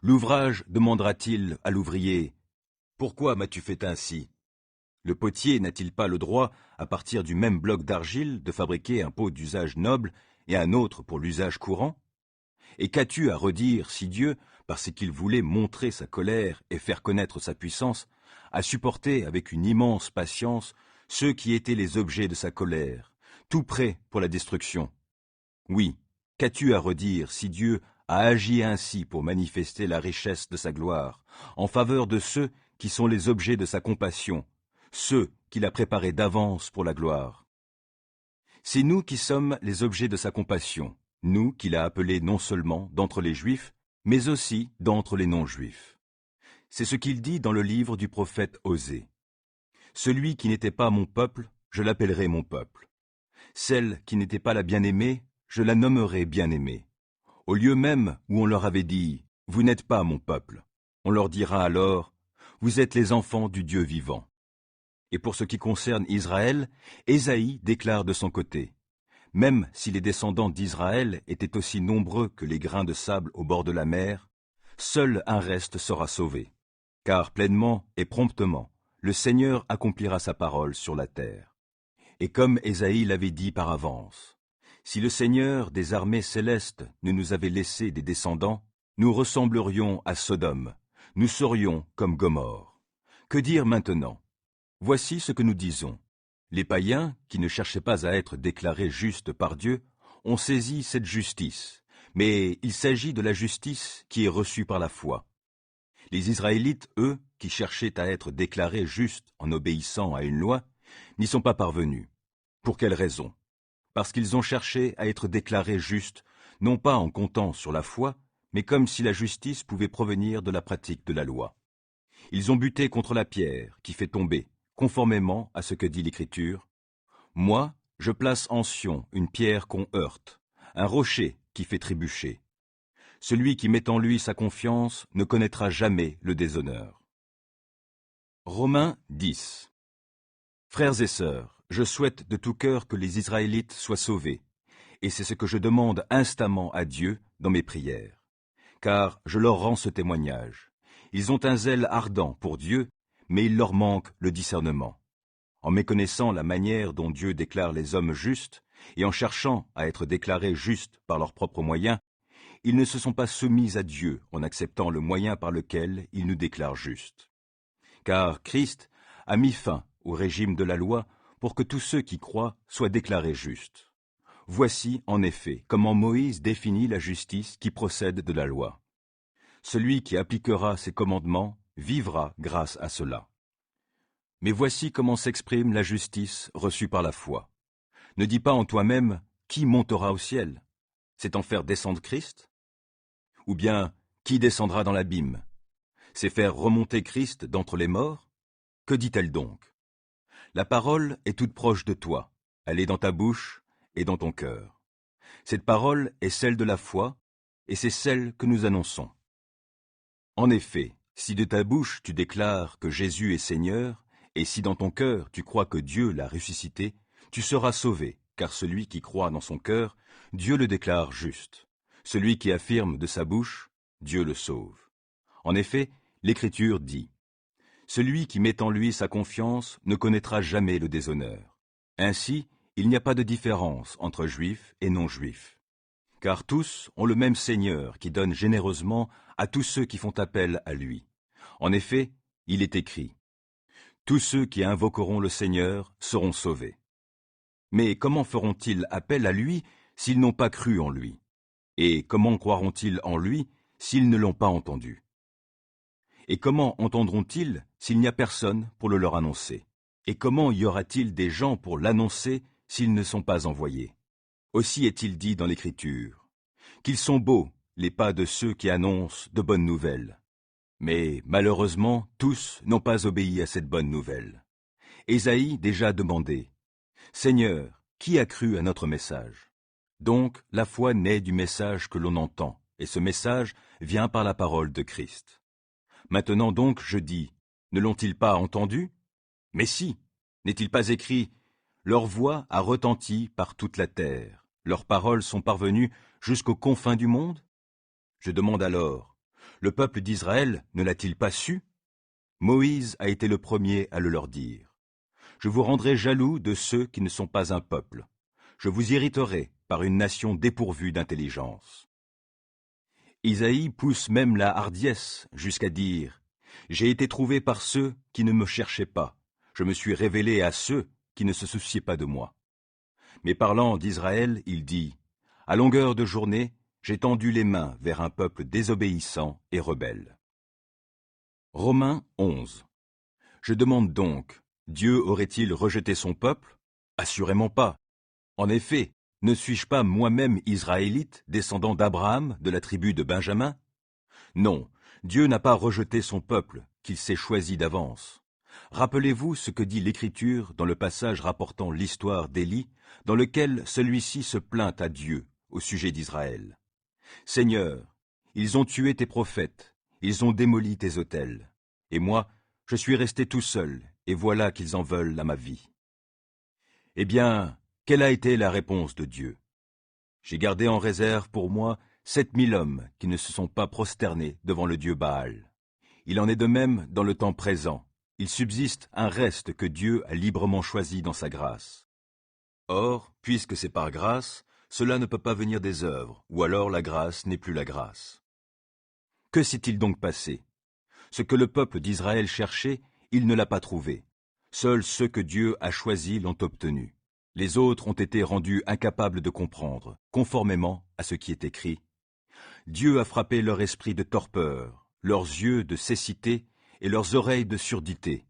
L'ouvrage demandera-t-il à l'ouvrier, « Pourquoi m'as-tu fait ainsi ?» Le potier n'a-t-il pas le droit, à partir du même bloc d'argile, de fabriquer un pot d'usage noble et un autre pour l'usage courant? Et qu'as-tu à redire si Dieu, parce qu'il voulait montrer sa colère et faire connaître sa puissance, a supporté avec une immense patience ceux qui étaient les objets de sa colère, tout prêts pour la destruction? Oui, qu'as-tu à redire si Dieu a agi ainsi pour manifester la richesse de sa gloire, en faveur de ceux qui sont les objets de sa compassion, ceux qu'il a préparés d'avance pour la gloire? C'est nous qui sommes les objets de sa compassion, nous qu'il a appelés non seulement d'entre les Juifs, mais aussi d'entre les non-Juifs. C'est ce qu'il dit dans le livre du prophète Osée. « Celui qui n'était pas mon peuple, je l'appellerai mon peuple. Celle qui n'était pas la bien-aimée, je la nommerai bien-aimée. Au lieu même où on leur avait dit, « Vous n'êtes pas mon peuple », on leur dira alors, « Vous êtes les enfants du Dieu vivant. » Et pour ce qui concerne Israël, Ésaïe déclare de son côté, « Même si les descendants d'Israël étaient aussi nombreux que les grains de sable au bord de la mer, seul un reste sera sauvé. Car pleinement et promptement, le Seigneur accomplira sa parole sur la terre. » Et comme Ésaïe l'avait dit par avance, « Si le Seigneur des armées célestes ne nous avait laissé des descendants, nous ressemblerions à Sodome, nous serions comme Gomorrhe. » Que dire maintenant? Voici ce que nous disons. Les païens, qui ne cherchaient pas à être déclarés justes par Dieu, ont saisi cette justice, mais il s'agit de la justice qui est reçue par la foi. Les Israélites, eux, qui cherchaient à être déclarés justes en obéissant à une loi, n'y sont pas parvenus. Pour quelle raison? Parce qu'ils ont cherché à être déclarés justes, non pas en comptant sur la foi, mais comme si la justice pouvait provenir de la pratique de la loi. Ils ont buté contre la pierre qui fait tomber, conformément à ce que dit l'Écriture. Moi, je place en Sion une pierre qu'on heurte, un rocher qui fait trébucher. Celui qui met en lui sa confiance ne connaîtra jamais le déshonneur. Romains 10. Frères et sœurs, je souhaite de tout cœur que les Israélites soient sauvés, et c'est ce que je demande instamment à Dieu dans mes prières. Car je leur rends ce témoignage. Ils ont un zèle ardent pour Dieu, mais il leur manque le discernement. En méconnaissant la manière dont Dieu déclare les hommes justes, et en cherchant à être déclarés justes par leurs propres moyens, ils ne se sont pas soumis à Dieu en acceptant le moyen par lequel il nous déclare justes. Car Christ a mis fin au régime de la loi pour que tous ceux qui croient soient déclarés justes. Voici, en effet, comment Moïse définit la justice qui procède de la loi. Celui qui appliquera ses commandements vivra grâce à cela. Mais voici comment s'exprime la justice reçue par la foi. Ne dis pas en toi-même « Qui montera au ciel ?» C'est en faire descendre Christ ? Ou bien « Qui descendra dans l'abîme ?» C'est faire remonter Christ d'entre les morts ? Que dit-elle donc ? La parole est toute proche de toi, elle est dans ta bouche et dans ton cœur. Cette parole est celle de la foi, et c'est celle que nous annonçons. En effet, si de ta bouche tu déclares que Jésus est Seigneur, et si dans ton cœur tu crois que Dieu l'a ressuscité, tu seras sauvé, car celui qui croit dans son cœur, Dieu le déclare juste. Celui qui affirme de sa bouche, Dieu le sauve. En effet, l'Écriture dit « Celui qui met en lui sa confiance ne connaîtra jamais le déshonneur. » Ainsi, il n'y a pas de différence entre juifs et non-juifs. Car tous ont le même Seigneur qui donne généreusement à tous ceux qui font appel à lui. En effet, il est écrit « Tous ceux qui invoqueront le Seigneur seront sauvés. » Mais comment feront-ils appel à lui s'ils n'ont pas cru en lui? Et comment croiront-ils en lui s'ils ne l'ont pas entendu? Et comment entendront-ils s'il n'y a personne pour le leur annoncer? Et comment y aura-t-il des gens pour l'annoncer s'ils ne sont pas envoyés? Aussi est-il dit dans l'Écriture qu'ils sont beaux, les pas de ceux qui annoncent de bonnes nouvelles. Mais malheureusement, tous n'ont pas obéi à cette bonne nouvelle. Ésaïe déjà demandait « Seigneur, qui a cru à notre message ?» Donc, la foi naît du message que l'on entend, et ce message vient par la parole de Christ. Maintenant donc, je dis, ne l'ont-ils pas entendu? Mais si, n'est-il pas écrit « Leur voix a retenti par toute la terre, leurs paroles sont parvenues jusqu'aux confins du monde ?» Je demande alors, le peuple d'Israël ne l'a-t-il pas su? Moïse a été le premier à le leur dire. Je vous rendrai jaloux de ceux qui ne sont pas un peuple. Je vous irriterai par une nation dépourvue d'intelligence. Isaïe pousse même la hardiesse jusqu'à dire « J'ai été trouvé par ceux qui ne me cherchaient pas. Je me suis révélé à ceux qui ne se souciaient pas de moi. » Mais parlant d'Israël, il dit « À longueur de journée, j'ai tendu les mains vers un peuple désobéissant et rebelle. » Romains 11. Je demande donc, Dieu aurait-il rejeté son peuple? Assurément pas. En effet, ne suis-je pas moi-même israélite, descendant d'Abraham, de la tribu de Benjamin? Non, Dieu n'a pas rejeté son peuple, qu'il s'est choisi d'avance. Rappelez-vous ce que dit l'Écriture dans le passage rapportant l'histoire d'Élie, dans lequel celui-ci se plaint à Dieu au sujet d'Israël. « Seigneur, ils ont tué tes prophètes, ils ont démoli tes autels, et moi, je suis resté tout seul, et voilà qu'ils en veulent à ma vie. » Eh bien, quelle a été la réponse de Dieu? J'ai gardé en réserve pour moi 7000 hommes qui ne se sont pas prosternés devant le dieu Baal. Il en est de même dans le temps présent. Il subsiste un reste que Dieu a librement choisi dans sa grâce. Or, puisque c'est par grâce, cela ne peut pas venir des œuvres, ou alors la grâce n'est plus la grâce. Que s'est-il donc passé? Ce que le peuple d'Israël cherchait, il ne l'a pas trouvé. Seuls ceux que Dieu a choisis l'ont obtenu. Les autres ont été rendus incapables de comprendre, conformément à ce qui est écrit. Dieu a frappé leur esprit de torpeur, leurs yeux de cécité et leurs oreilles de surdité.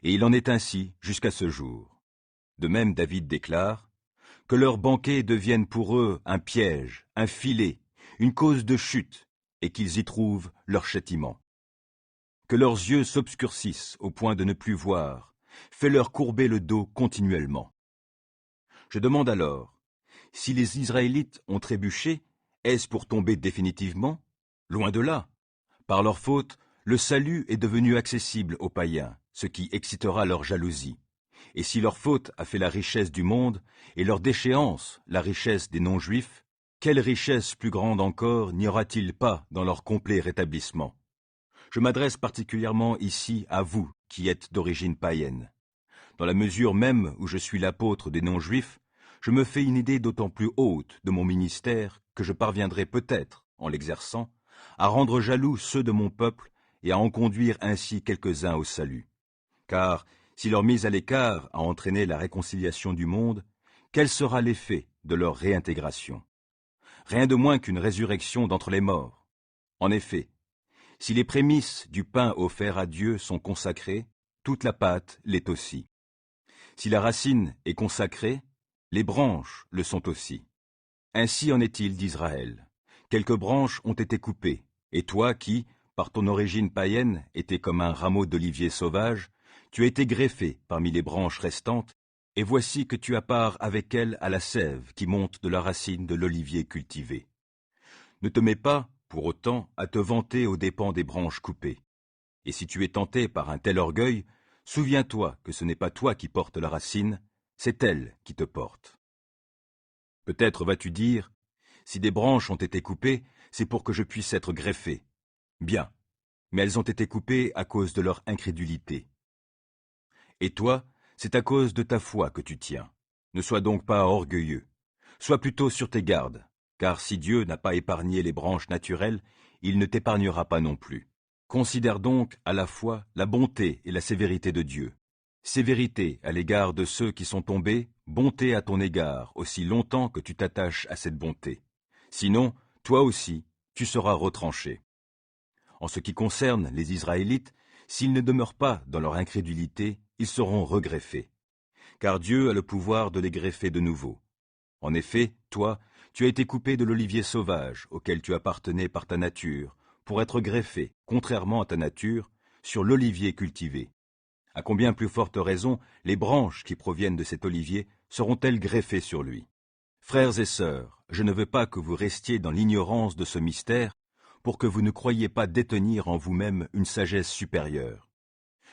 Et il en est ainsi jusqu'à ce jour. De même, David déclare « Que leur banquet devienne pour eux un piège, un filet, une cause de chute, et qu'ils y trouvent leur châtiment. » que leurs yeux s'obscurcissent au point de ne plus voir. Fais-leur courber le dos continuellement. Je demande alors, si les Israélites ont trébuché, est-ce pour tomber définitivement? Loin de là. Par leur faute, le salut est devenu accessible aux païens, ce qui excitera leur jalousie. Et si leur faute a fait la richesse du monde, et leur déchéance la richesse des non-juifs, quelle richesse plus grande encore n'y aura-t-il pas dans leur complet rétablissement? Je m'adresse particulièrement ici à vous qui êtes d'origine païenne. Dans la mesure même où je suis l'apôtre des non-juifs, je me fais une idée d'autant plus haute de mon ministère que je parviendrai peut-être, en l'exerçant, à rendre jaloux ceux de mon peuple et à en conduire ainsi quelques-uns au salut. Car si leur mise à l'écart a entraîné la réconciliation du monde, quel sera l'effet de leur réintégration? Rien de moins qu'une résurrection d'entre les morts. En effet, si les prémices du pain offert à Dieu sont consacrées, toute la pâte l'est aussi. Si la racine est consacrée, les branches le sont aussi. Ainsi en est-il d'Israël. Quelques branches ont été coupées, et toi qui, par ton origine païenne, étais comme un rameau d'olivier sauvage, tu as été greffé parmi les branches restantes, et voici que tu as part avec elles à la sève qui monte de la racine de l'olivier cultivé. Ne te mets pas, pour autant, à te vanter aux dépens des branches coupées. Et si tu es tenté par un tel orgueil, souviens-toi que ce n'est pas toi qui portes la racine, c'est elle qui te porte. Peut-être vas-tu dire, si des branches ont été coupées, c'est pour que je puisse être greffé. Bien, mais elles ont été coupées à cause de leur incrédulité. Et toi, c'est à cause de ta foi que tu tiens. Ne sois donc pas orgueilleux. Sois plutôt sur tes gardes, car si Dieu n'a pas épargné les branches naturelles, il ne t'épargnera pas non plus. Considère donc à la fois la bonté et la sévérité de Dieu. Sévérité à l'égard de ceux qui sont tombés, bonté à ton égard, aussi longtemps que tu t'attaches à cette bonté. Sinon, toi aussi, tu seras retranché. En ce qui concerne les Israélites, s'ils ne demeurent pas dans leur incrédulité, ils seront regreffés. Car Dieu a le pouvoir de les greffer de nouveau. En effet, toi, tu as été coupé de l'olivier sauvage auquel tu appartenais par ta nature, pour être greffé, contrairement à ta nature, sur l'olivier cultivé. À combien plus forte raison, les branches qui proviennent de cet olivier seront-elles greffées sur lui? Frères et sœurs, je ne veux pas que vous restiez dans l'ignorance de ce mystère, pour que vous ne croyiez pas détenir en vous-même une sagesse supérieure.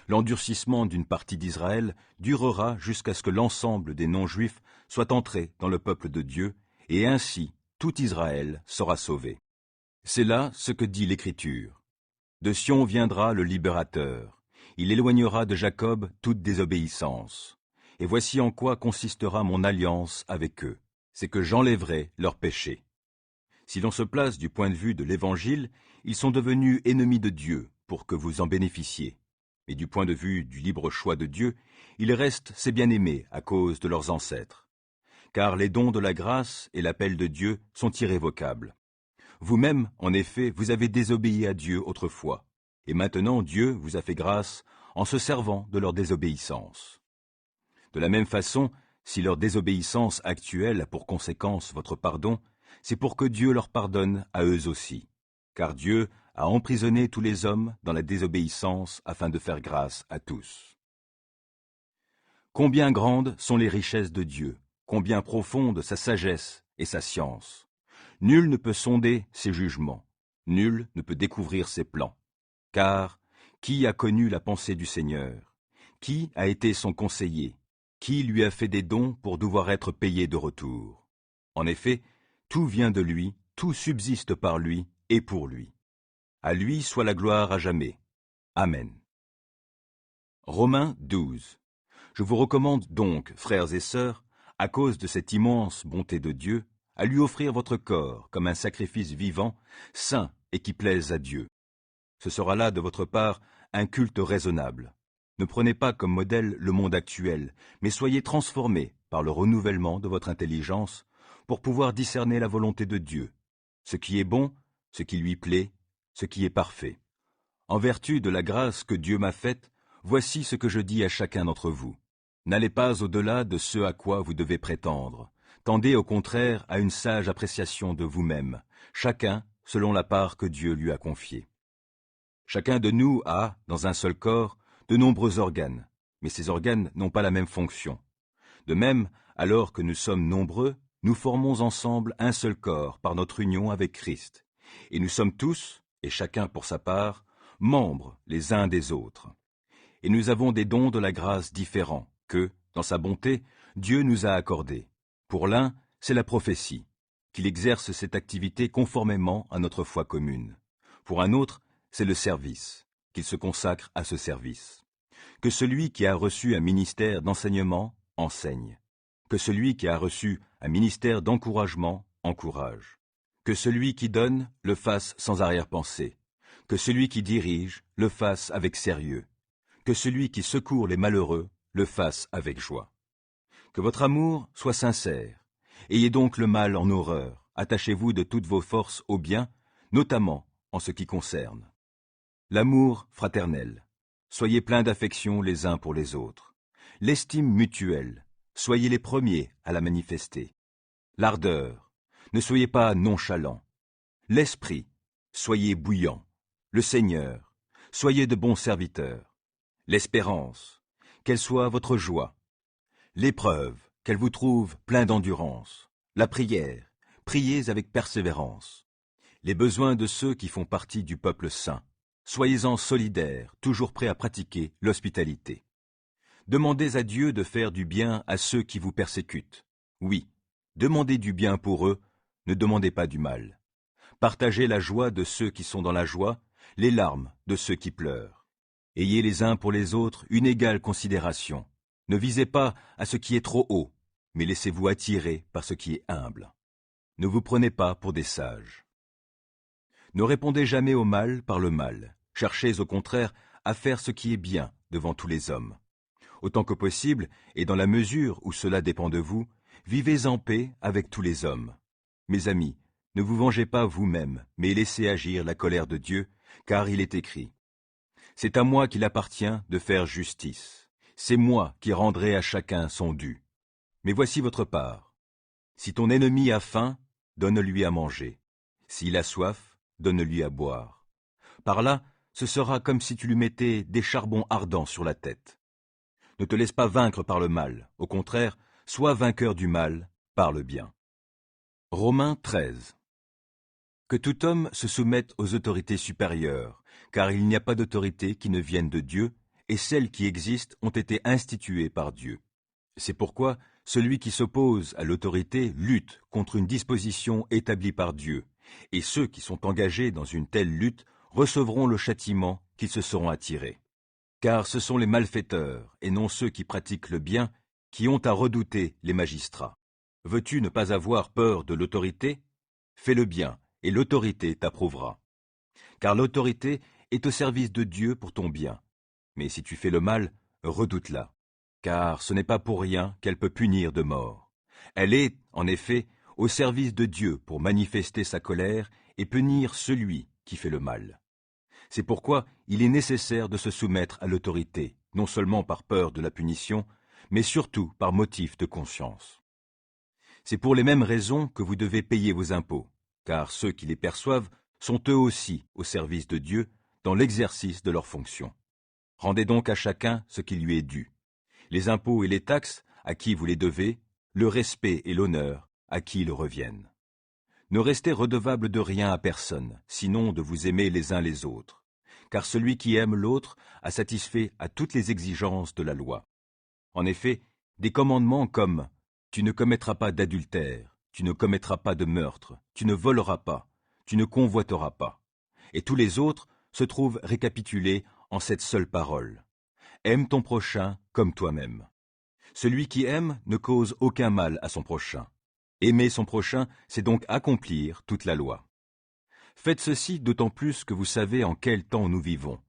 L'endurcissement d'une partie d'Israël durera jusqu'à ce que l'ensemble des non-juifs soit entré dans le peuple de Dieu, et ainsi tout Israël sera sauvé. C'est là ce que dit l'Écriture. De Sion viendra le libérateur. Il éloignera de Jacob toute désobéissance. Et voici en quoi consistera mon alliance avec eux. C'est que j'enlèverai leurs péchés. Si l'on se place du point de vue de l'Évangile, ils sont devenus ennemis de Dieu pour que vous en bénéficiez. Mais du point de vue du libre choix de Dieu, ils restent ses bien-aimés à cause de leurs ancêtres. Car les dons de la grâce et l'appel de Dieu sont irrévocables. Vous-même, en effet, vous avez désobéi à Dieu autrefois, et maintenant Dieu vous a fait grâce en se servant de leur désobéissance. De la même façon, si leur désobéissance actuelle a pour conséquence votre pardon, c'est pour que Dieu leur pardonne à eux aussi, car Dieu a emprisonné tous les hommes dans la désobéissance afin de faire grâce à tous. Combien grandes sont les richesses de Dieu, combien profonde sa sagesse et sa science. Nul ne peut sonder ses jugements, nul ne peut découvrir ses plans. Car qui a connu la pensée du Seigneur? Qui a été son conseiller? Qui lui a fait des dons pour devoir être payé de retour? En effet, tout vient de lui, tout subsiste par lui et pour lui. À lui soit la gloire à jamais. Amen. Romains 12. Je vous recommande donc, frères et sœurs, à cause de cette immense bonté de Dieu, à lui offrir votre corps comme un sacrifice vivant, saint et qui plaise à Dieu. Ce sera là de votre part un culte raisonnable. Ne prenez pas comme modèle le monde actuel, mais soyez transformés par le renouvellement de votre intelligence pour pouvoir discerner la volonté de Dieu, ce qui est bon, ce qui lui plaît, ce qui est parfait. En vertu de la grâce que Dieu m'a faite, voici ce que je dis à chacun d'entre vous. N'allez pas au-delà de ce à quoi vous devez prétendre. Tendez au contraire à une sage appréciation de vous-même, chacun selon la part que Dieu lui a confiée. Chacun de nous a, dans un seul corps, de nombreux organes, mais ces organes n'ont pas la même fonction. De même, alors que nous sommes nombreux, nous formons ensemble un seul corps par notre union avec Christ. Et nous sommes tous, et chacun pour sa part, membres les uns des autres. Et nous avons des dons de la grâce différents que, dans sa bonté, Dieu nous a accordés. Pour l'un, c'est la prophétie, qu'il exerce cette activité conformément à notre foi commune. Pour un autre, c'est le service, qu'il se consacre à ce service. Que celui qui a reçu un ministère d'enseignement enseigne. Que celui qui a reçu un ministère d'encouragement encourage. Que celui qui donne le fasse sans arrière-pensée. Que celui qui dirige le fasse avec sérieux. Que celui qui secourt les malheureux le fasse avec joie. Que votre amour soit sincère. Ayez donc le mal en horreur. Attachez-vous de toutes vos forces au bien, notamment en ce qui concerne l'amour fraternel. Soyez pleins d'affection les uns pour les autres. L'estime mutuelle. Soyez les premiers à la manifester. L'ardeur. Ne soyez pas nonchalants. L'esprit. Soyez bouillants. Le Seigneur. Soyez de bons serviteurs. L'espérance. Qu'elle soit votre joie. L'épreuve. Qu'elle vous trouve plein d'endurance. La prière. Priez avec persévérance. Les besoins de ceux qui font partie du peuple saint. Soyez-en solidaires, toujours prêts à pratiquer l'hospitalité. Demandez à Dieu de faire du bien à ceux qui vous persécutent. Oui, demandez du bien pour eux, ne demandez pas du mal. Partagez la joie de ceux qui sont dans la joie, les larmes de ceux qui pleurent. Ayez les uns pour les autres une égale considération. Ne visez pas à ce qui est trop haut, mais laissez-vous attirer par ce qui est humble. Ne vous prenez pas pour des sages. Ne répondez jamais au mal par le mal. Cherchez au contraire à faire ce qui est bien devant tous les hommes. Autant que possible, et dans la mesure où cela dépend de vous, vivez en paix avec tous les hommes. Mes amis, ne vous vengez pas vous-même, mais laissez agir la colère de Dieu, car il est écrit « C'est à moi qu'il appartient de faire justice. C'est moi qui rendrai à chacun son dû. Mais voici votre part. Si ton ennemi a faim, donne-lui à manger. S'il a soif, donne-lui à boire. Par là, ce sera comme si tu lui mettais des charbons ardents sur la tête. Ne te laisse pas vaincre par le mal. Au contraire, sois vainqueur du mal par le bien. » Romains 13. Que tout homme se soumette aux autorités supérieures, car il n'y a pas d'autorité qui ne vienne de Dieu, et celles qui existent ont été instituées par Dieu. C'est pourquoi celui qui s'oppose à l'autorité lutte contre une disposition établie par Dieu, et ceux qui sont engagés dans une telle lutte recevront le châtiment qu'ils se seront attirés. Car ce sont les malfaiteurs, et non ceux qui pratiquent le bien, qui ont à redouter les magistrats. Veux-tu ne pas avoir peur de l'autorité? Fais le bien, et l'autorité t'approuvera. Car l'autorité est au service de Dieu pour ton bien. Mais si tu fais le mal, redoute-la. Car ce n'est pas pour rien qu'elle peut punir de mort. Elle est, en effet, au service de Dieu pour manifester sa colère et punir celui qui fait le mal. C'est pourquoi il est nécessaire de se soumettre à l'autorité, non seulement par peur de la punition, mais surtout par motif de conscience. C'est pour les mêmes raisons que vous devez payer vos impôts, car ceux qui les perçoivent sont eux aussi au service de Dieu dans l'exercice de leurs fonctions. Rendez donc à chacun ce qui lui est dû. Les impôts et les taxes, à qui vous les devez, le respect et l'honneur, à qui ils reviennent. Ne restez redevables de rien à personne, sinon de vous aimer les uns les autres. Car celui qui aime l'autre a satisfait à toutes les exigences de la loi. En effet, des commandements comme « Tu ne commettras pas d'adultère, tu ne commettras pas de meurtre, tu ne voleras pas, tu ne convoiteras pas » et tous les autres se trouvent récapitulés en cette seule parole. Aime ton prochain comme toi-même. Celui qui aime ne cause aucun mal à son prochain. Aimer son prochain, c'est donc accomplir toute la loi. Faites ceci d'autant plus que vous savez en quel temps nous vivons.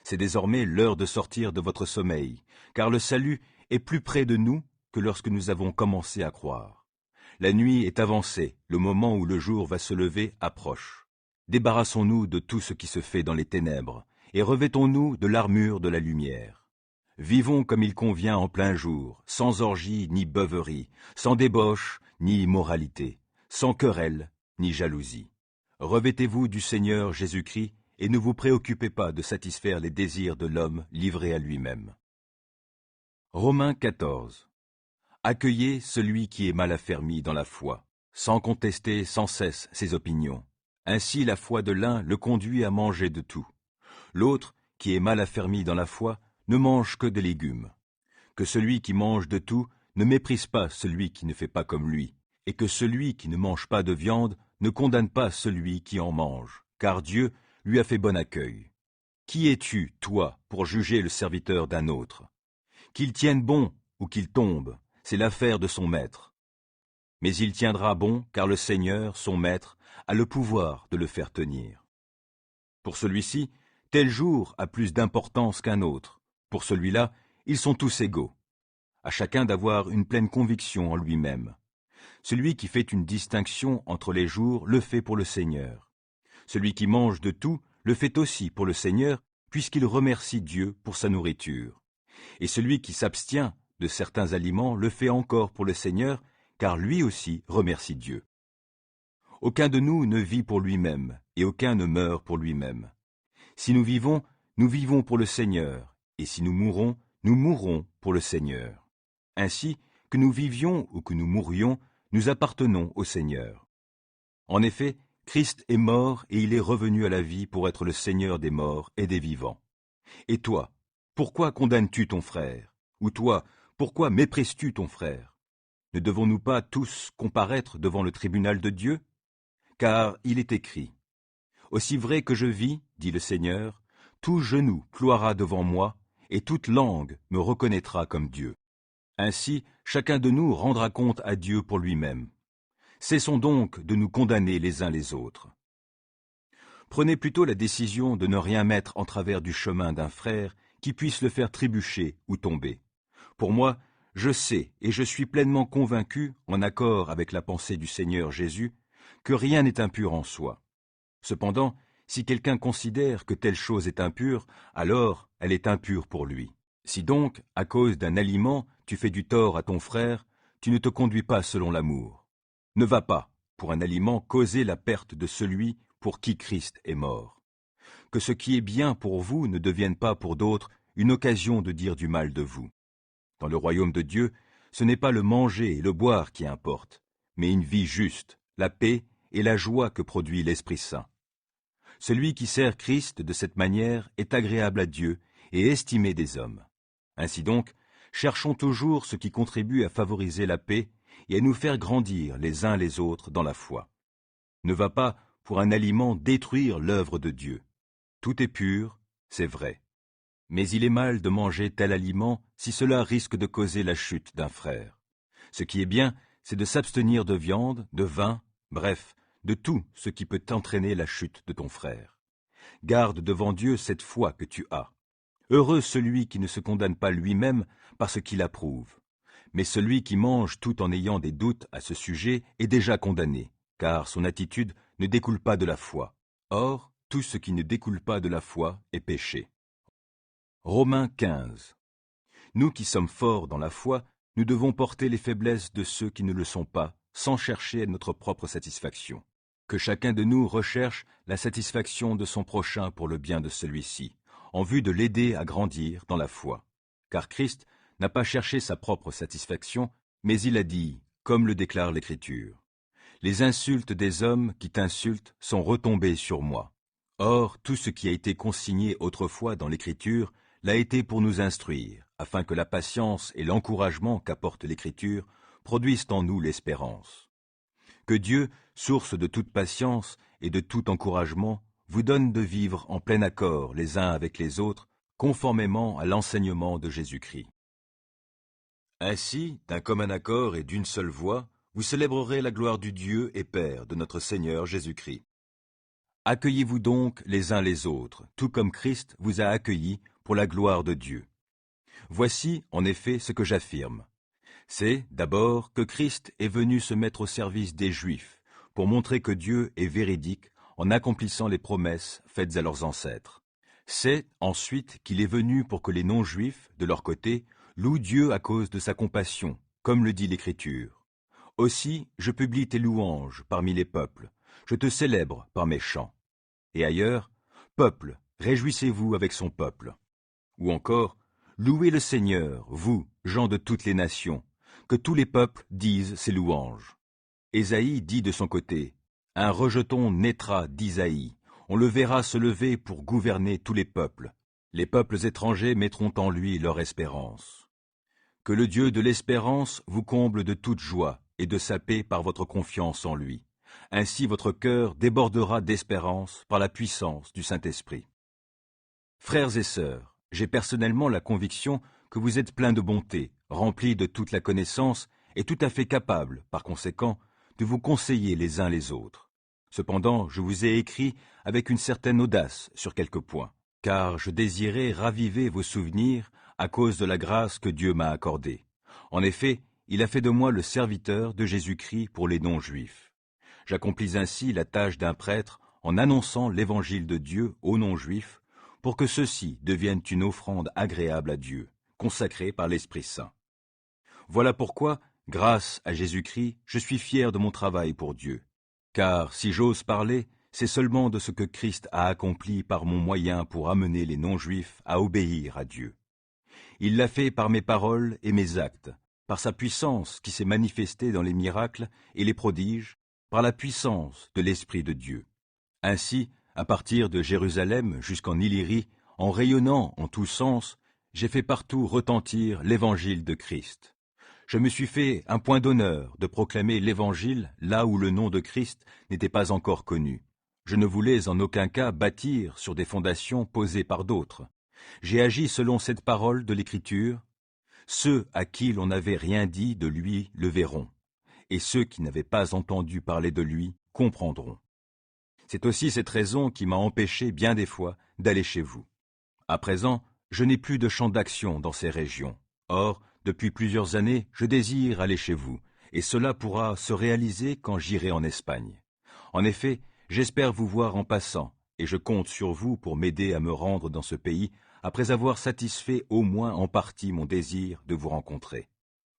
C'est désormais l'heure de sortir de votre sommeil, car le salut est plus près de nous que lorsque nous avons commencé à croire. La nuit est avancée, le moment où le jour va se lever approche. Débarrassons-nous de tout ce qui se fait dans les ténèbres, et revêtons-nous de l'armure de la lumière. Vivons comme il convient en plein jour, sans orgie ni beuverie, sans débauche ni immoralité, sans querelle ni jalousie. Revêtez-vous du Seigneur Jésus-Christ et ne vous préoccupez pas de satisfaire les désirs de l'homme livré à lui-même. Romains 14. Accueillez celui qui est mal affermi dans la foi, sans contester sans cesse ses opinions. Ainsi la foi de l'un le conduit à manger de tout. L'autre, qui est mal affermi dans la foi, ne mange que des légumes. Que celui qui mange de tout ne méprise pas celui qui ne fait pas comme lui, et que celui qui ne mange pas de viande ne condamne pas celui qui en mange, car Dieu lui a fait bon accueil. Qui es-tu, toi, pour juger le serviteur d'un autre? Qu'il tienne bon ou qu'il tombe, c'est l'affaire de son maître. Mais il tiendra bon, car le Seigneur, son maître, a le pouvoir de le faire tenir. Pour celui-ci, tel jour a plus d'importance qu'un autre. Pour celui-là, ils sont tous égaux. À chacun d'avoir une pleine conviction en lui-même. Celui qui fait une distinction entre les jours le fait pour le Seigneur. Celui qui mange de tout le fait aussi pour le Seigneur, puisqu'il remercie Dieu pour sa nourriture. Et celui qui s'abstient de certains aliments le fait encore pour le Seigneur, car lui aussi remercie Dieu. Aucun de nous ne vit pour lui-même, et aucun ne meurt pour lui-même. Si nous vivons pour le Seigneur, et si nous mourrons pour le Seigneur. Ainsi, que nous vivions ou que nous mourions, nous appartenons au Seigneur. En effet, Christ est mort et il est revenu à la vie pour être le Seigneur des morts et des vivants. Et toi, pourquoi condamnes-tu ton frère? Ou toi, pourquoi méprises-tu ton frère? Ne devons-nous pas tous comparaître devant le tribunal de Dieu? Car il est écrit, « Aussi vrai que je vis, dit le Seigneur, tout genou ploiera devant moi, et toute langue me reconnaîtra comme Dieu. » Ainsi, chacun de nous rendra compte à Dieu pour lui-même. Cessons donc de nous condamner les uns les autres. Prenez plutôt la décision de ne rien mettre en travers du chemin d'un frère qui puisse le faire trébucher ou tomber. Pour moi, je sais et je suis pleinement convaincu, en accord avec la pensée du Seigneur Jésus, que rien n'est impur en soi. Cependant, si quelqu'un considère que telle chose est impure, alors elle est impure pour lui. Si donc, à cause d'un aliment, tu fais du tort à ton frère, tu ne te conduis pas selon l'amour. Ne va pas, pour un aliment, causer la perte de celui pour qui Christ est mort. Que ce qui est bien pour vous ne devienne pas pour d'autres une occasion de dire du mal de vous. Dans le royaume de Dieu, ce n'est pas le manger et le boire qui importent, mais une vie juste, la paix et la joie que produit l'Esprit Saint. Celui qui sert Christ de cette manière est agréable à Dieu et estimé des hommes. Ainsi donc, cherchons toujours ce qui contribue à favoriser la paix et à nous faire grandir les uns les autres dans la foi. Ne va pas, pour un aliment, détruire l'œuvre de Dieu. Tout est pur, c'est vrai. Mais il est mal de manger tel aliment si cela risque de causer la chute d'un frère. Ce qui est bien, c'est de s'abstenir de viande, de vin, bref, de tout ce qui peut entraîner la chute de ton frère. Garde devant Dieu cette foi que tu as. Heureux celui qui ne se condamne pas lui-même parce qu'il approuve. Mais celui qui mange tout en ayant des doutes à ce sujet est déjà condamné, car son attitude ne découle pas de la foi. Or, tout ce qui ne découle pas de la foi est péché. Romains 15. Nous qui sommes forts dans la foi, nous devons porter les faiblesses de ceux qui ne le sont pas, sans chercher notre propre satisfaction. Que chacun de nous recherche la satisfaction de son prochain pour le bien de celui-ci, en vue de l'aider à grandir dans la foi. Car Christ n'a pas cherché sa propre satisfaction, mais il a dit, comme le déclare l'Écriture, « Les insultes des hommes qui t'insultent sont retombées sur moi. » Or, tout ce qui a été consigné autrefois dans l'Écriture l'a été pour nous instruire, afin que la patience et l'encouragement qu'apporte l'Écriture produisent en nous l'espérance. Que Dieu, source de toute patience et de tout encouragement, vous donne de vivre en plein accord les uns avec les autres, conformément à l'enseignement de Jésus-Christ. Ainsi, d'un commun accord et d'une seule voix, vous célébrerez la gloire du Dieu et Père de notre Seigneur Jésus-Christ. Accueillez-vous donc les uns les autres, tout comme Christ vous a accueillis pour la gloire de Dieu. Voici, en effet, ce que j'affirme. C'est, d'abord, que Christ est venu se mettre au service des Juifs, pour montrer que Dieu est véridique en accomplissant les promesses faites à leurs ancêtres. C'est, ensuite, qu'il est venu pour que les non-Juifs, de leur côté, louent Dieu à cause de sa compassion, comme le dit l'Écriture. Aussi, je publie tes louanges parmi les peuples, je te célèbre par mes chants. Et ailleurs, peuple, réjouissez-vous avec son peuple. Ou encore, louez le Seigneur, vous, gens de toutes les nations, que tous les peuples disent ses louanges. Ésaïe dit de son côté, un rejeton naîtra d'Isaïe, on le verra se lever pour gouverner tous les peuples. Les peuples étrangers mettront en lui leur espérance. Que le Dieu de l'espérance vous comble de toute joie et de sa paix par votre confiance en lui. Ainsi votre cœur débordera d'espérance par la puissance du Saint-Esprit. Frères et sœurs, j'ai personnellement la conviction que vous êtes pleins de bonté, remplis de toute la connaissance et tout à fait capables, par conséquent, de vous conseiller les uns les autres. Cependant, je vous ai écrit avec une certaine audace sur quelques points, car je désirais raviver vos souvenirs à cause de la grâce que Dieu m'a accordée. En effet, il a fait de moi le serviteur de Jésus-Christ pour les non-juifs. J'accomplis ainsi la tâche d'un prêtre en annonçant l'évangile de Dieu aux non-juifs, pour que ceux-ci deviennent une offrande agréable à Dieu, consacrée par l'Esprit Saint. Voilà pourquoi, grâce à Jésus-Christ, je suis fier de mon travail pour Dieu. Car, si j'ose parler, c'est seulement de ce que Christ a accompli par mon moyen pour amener les non-juifs à obéir à Dieu. Il l'a fait par mes paroles et mes actes, par sa puissance qui s'est manifestée dans les miracles et les prodiges, par la puissance de l'Esprit de Dieu. Ainsi, à partir de Jérusalem jusqu'en Illyrie, en rayonnant en tous sens, j'ai fait partout retentir l'évangile de Christ. Je me suis fait un point d'honneur de proclamer l'évangile là où le nom de Christ n'était pas encore connu. Je ne voulais en aucun cas bâtir sur des fondations posées par d'autres. J'ai agi selon cette parole de l'Écriture. Ceux à qui l'on n'avait rien dit de lui le verront, et ceux qui n'avaient pas entendu parler de lui comprendront. C'est aussi cette raison qui m'a empêché bien des fois d'aller chez vous. À présent, je n'ai plus de champ d'action dans ces régions. Or, depuis plusieurs années, je désire aller chez vous, et cela pourra se réaliser quand j'irai en Espagne. En effet, j'espère vous voir en passant, et je compte sur vous pour m'aider à me rendre dans ce pays, après avoir satisfait au moins en partie mon désir de vous rencontrer.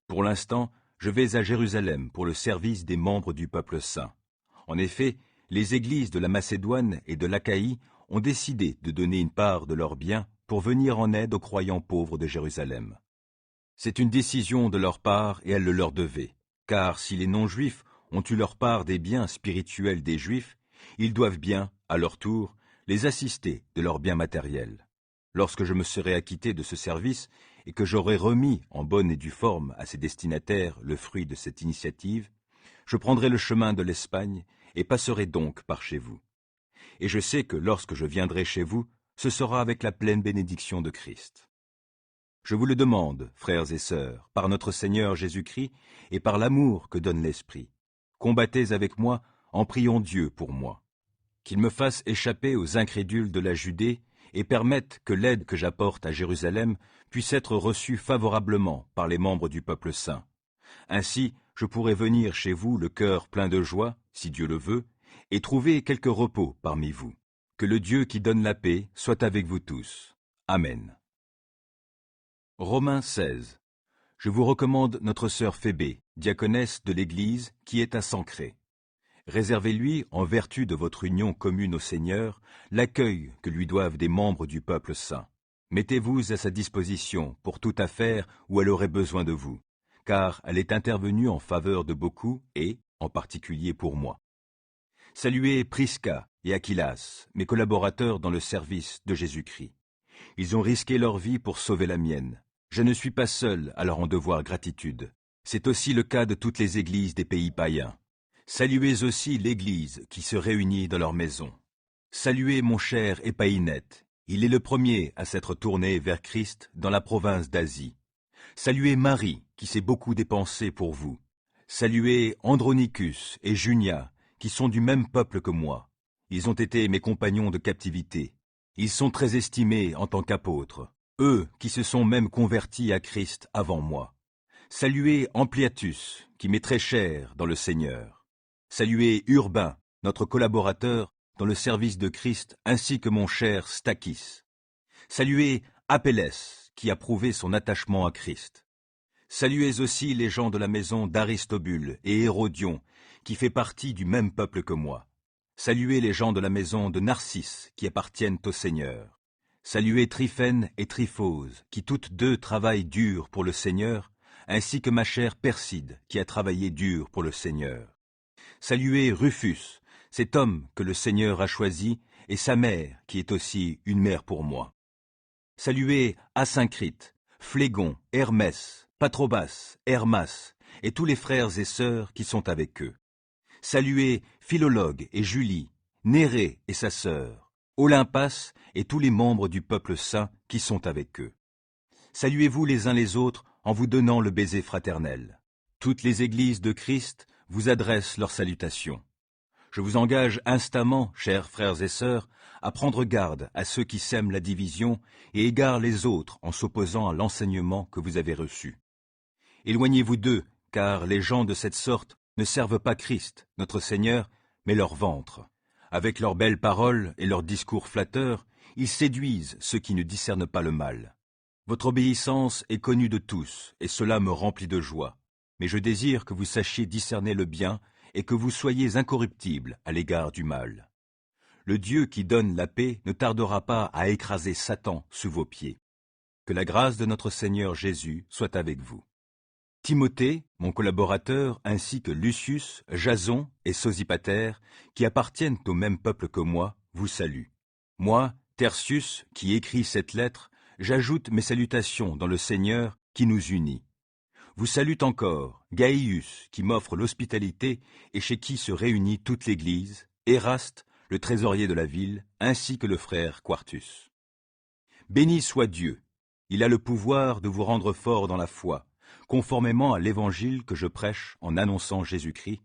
Pour l'instant, je vais à Jérusalem pour le service des membres du peuple saint. En effet, les églises de la Macédoine et de l'Achaïe ont décidé de donner une part de leurs biens pour venir en aide aux croyants pauvres de Jérusalem. C'est une décision de leur part et elles le leur devaient, car si les non-juifs ont eu leur part des biens spirituels des juifs, ils doivent bien, à leur tour, les assister de leurs biens matériels. Lorsque je me serai acquitté de ce service et que j'aurai remis en bonne et due forme à ses destinataires le fruit de cette initiative, je prendrai le chemin de l'Espagne et passerai donc par chez vous. Et je sais que lorsque je viendrai chez vous, ce sera avec la pleine bénédiction de Christ. Je vous le demande, frères et sœurs, par notre Seigneur Jésus-Christ et par l'amour que donne l'Esprit. Combattez avec moi en priant Dieu pour moi, qu'il me fasse échapper aux incrédules de la Judée et permette que l'aide que j'apporte à Jérusalem puisse être reçue favorablement par les membres du peuple saint. Ainsi, je pourrai venir chez vous le cœur plein de joie, si Dieu le veut, et trouver quelque repos parmi vous. Que le Dieu qui donne la paix soit avec vous tous. Amen. Romains 16. Je vous recommande notre sœur Phébé, diaconesse de l'Église, qui est à Sancré. Réservez-lui, en vertu de votre union commune au Seigneur, l'accueil que lui doivent des membres du peuple saint. Mettez-vous à sa disposition pour toute affaire où elle aurait besoin de vous, car elle est intervenue en faveur de beaucoup et, en particulier pour moi. Saluez Prisca et Aquilas, mes collaborateurs dans le service de Jésus-Christ. Ils ont risqué leur vie pour sauver la mienne. Je ne suis pas seul à leur en devoir gratitude. C'est aussi le cas de toutes les églises des pays païens. Saluez aussi l'Église qui se réunit dans leur maison. Saluez mon cher Épaïnète. Il est le premier à s'être tourné vers Christ dans la province d'Asie. Saluez Marie, qui s'est beaucoup dépensée pour vous. Saluez Andronicus et Junia, qui sont du même peuple que moi. Ils ont été mes compagnons de captivité. Ils sont très estimés en tant qu'apôtres, eux qui se sont même convertis à Christ avant moi. Saluez Ampliatus, qui m'est très cher dans le Seigneur. Saluez Urbain, notre collaborateur dans le service de Christ, ainsi que mon cher Stachys. Saluez Apelles, qui a prouvé son attachement à Christ. Saluez aussi les gens de la maison d'Aristobule et Hérodion, qui fait partie du même peuple que moi. Saluez les gens de la maison de Narcisse qui appartiennent au Seigneur. Saluez Tryphène et Tryphose, qui toutes deux travaillent dur pour le Seigneur, ainsi que ma chère Perside, qui a travaillé dur pour le Seigneur. Saluez Rufus, cet homme que le Seigneur a choisi, et sa mère, qui est aussi une mère pour moi. Saluez Asyncrite, Phlégon, Hermès, Patrobas, Hermas, et tous les frères et sœurs qui sont avec eux. Saluez Philologue et Julie, Nérée et sa sœur, Olympas et tous les membres du peuple saint qui sont avec eux. Saluez-vous les uns les autres en vous donnant le baiser fraternel. Toutes les églises de Christ vous adressent leurs salutations. Je vous engage instamment, chers frères et sœurs, à prendre garde à ceux qui sèment la division et égarent les autres en s'opposant à l'enseignement que vous avez reçu. Éloignez-vous d'eux, car les gens de cette sorte ne servent pas Christ, notre Seigneur, mais leur ventre. Avec leurs belles paroles et leurs discours flatteurs, ils séduisent ceux qui ne discernent pas le mal. Votre obéissance est connue de tous, et cela me remplit de joie. Mais je désire que vous sachiez discerner le bien et que vous soyez incorruptibles à l'égard du mal. Le Dieu qui donne la paix ne tardera pas à écraser Satan sous vos pieds. Que la grâce de notre Seigneur Jésus soit avec vous. Timothée, mon collaborateur, ainsi que Lucius, Jason et Sosipater, qui appartiennent au même peuple que moi, vous saluent. Moi, Tertius, qui écris cette lettre, j'ajoute mes salutations dans le Seigneur qui nous unit. Vous salue encore Gaius, qui m'offre l'hospitalité et chez qui se réunit toute l'Église, Éraste, le trésorier de la ville, ainsi que le frère Quartus. Béni soit Dieu, il a le pouvoir de vous rendre fort dans la foi, conformément à l'évangile que je prêche en annonçant Jésus-Christ,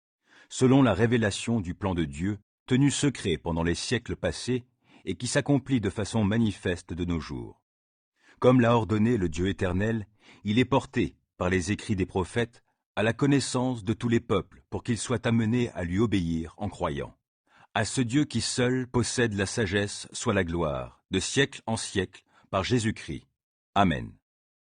selon la révélation du plan de Dieu, tenu secret pendant les siècles passés et qui s'accomplit de façon manifeste de nos jours. Comme l'a ordonné le Dieu éternel, il est porté, par les écrits des prophètes, à la connaissance de tous les peuples pour qu'ils soient amenés à lui obéir en croyant. À ce Dieu qui seul possède la sagesse soit la gloire, de siècle en siècle, par Jésus-Christ. Amen.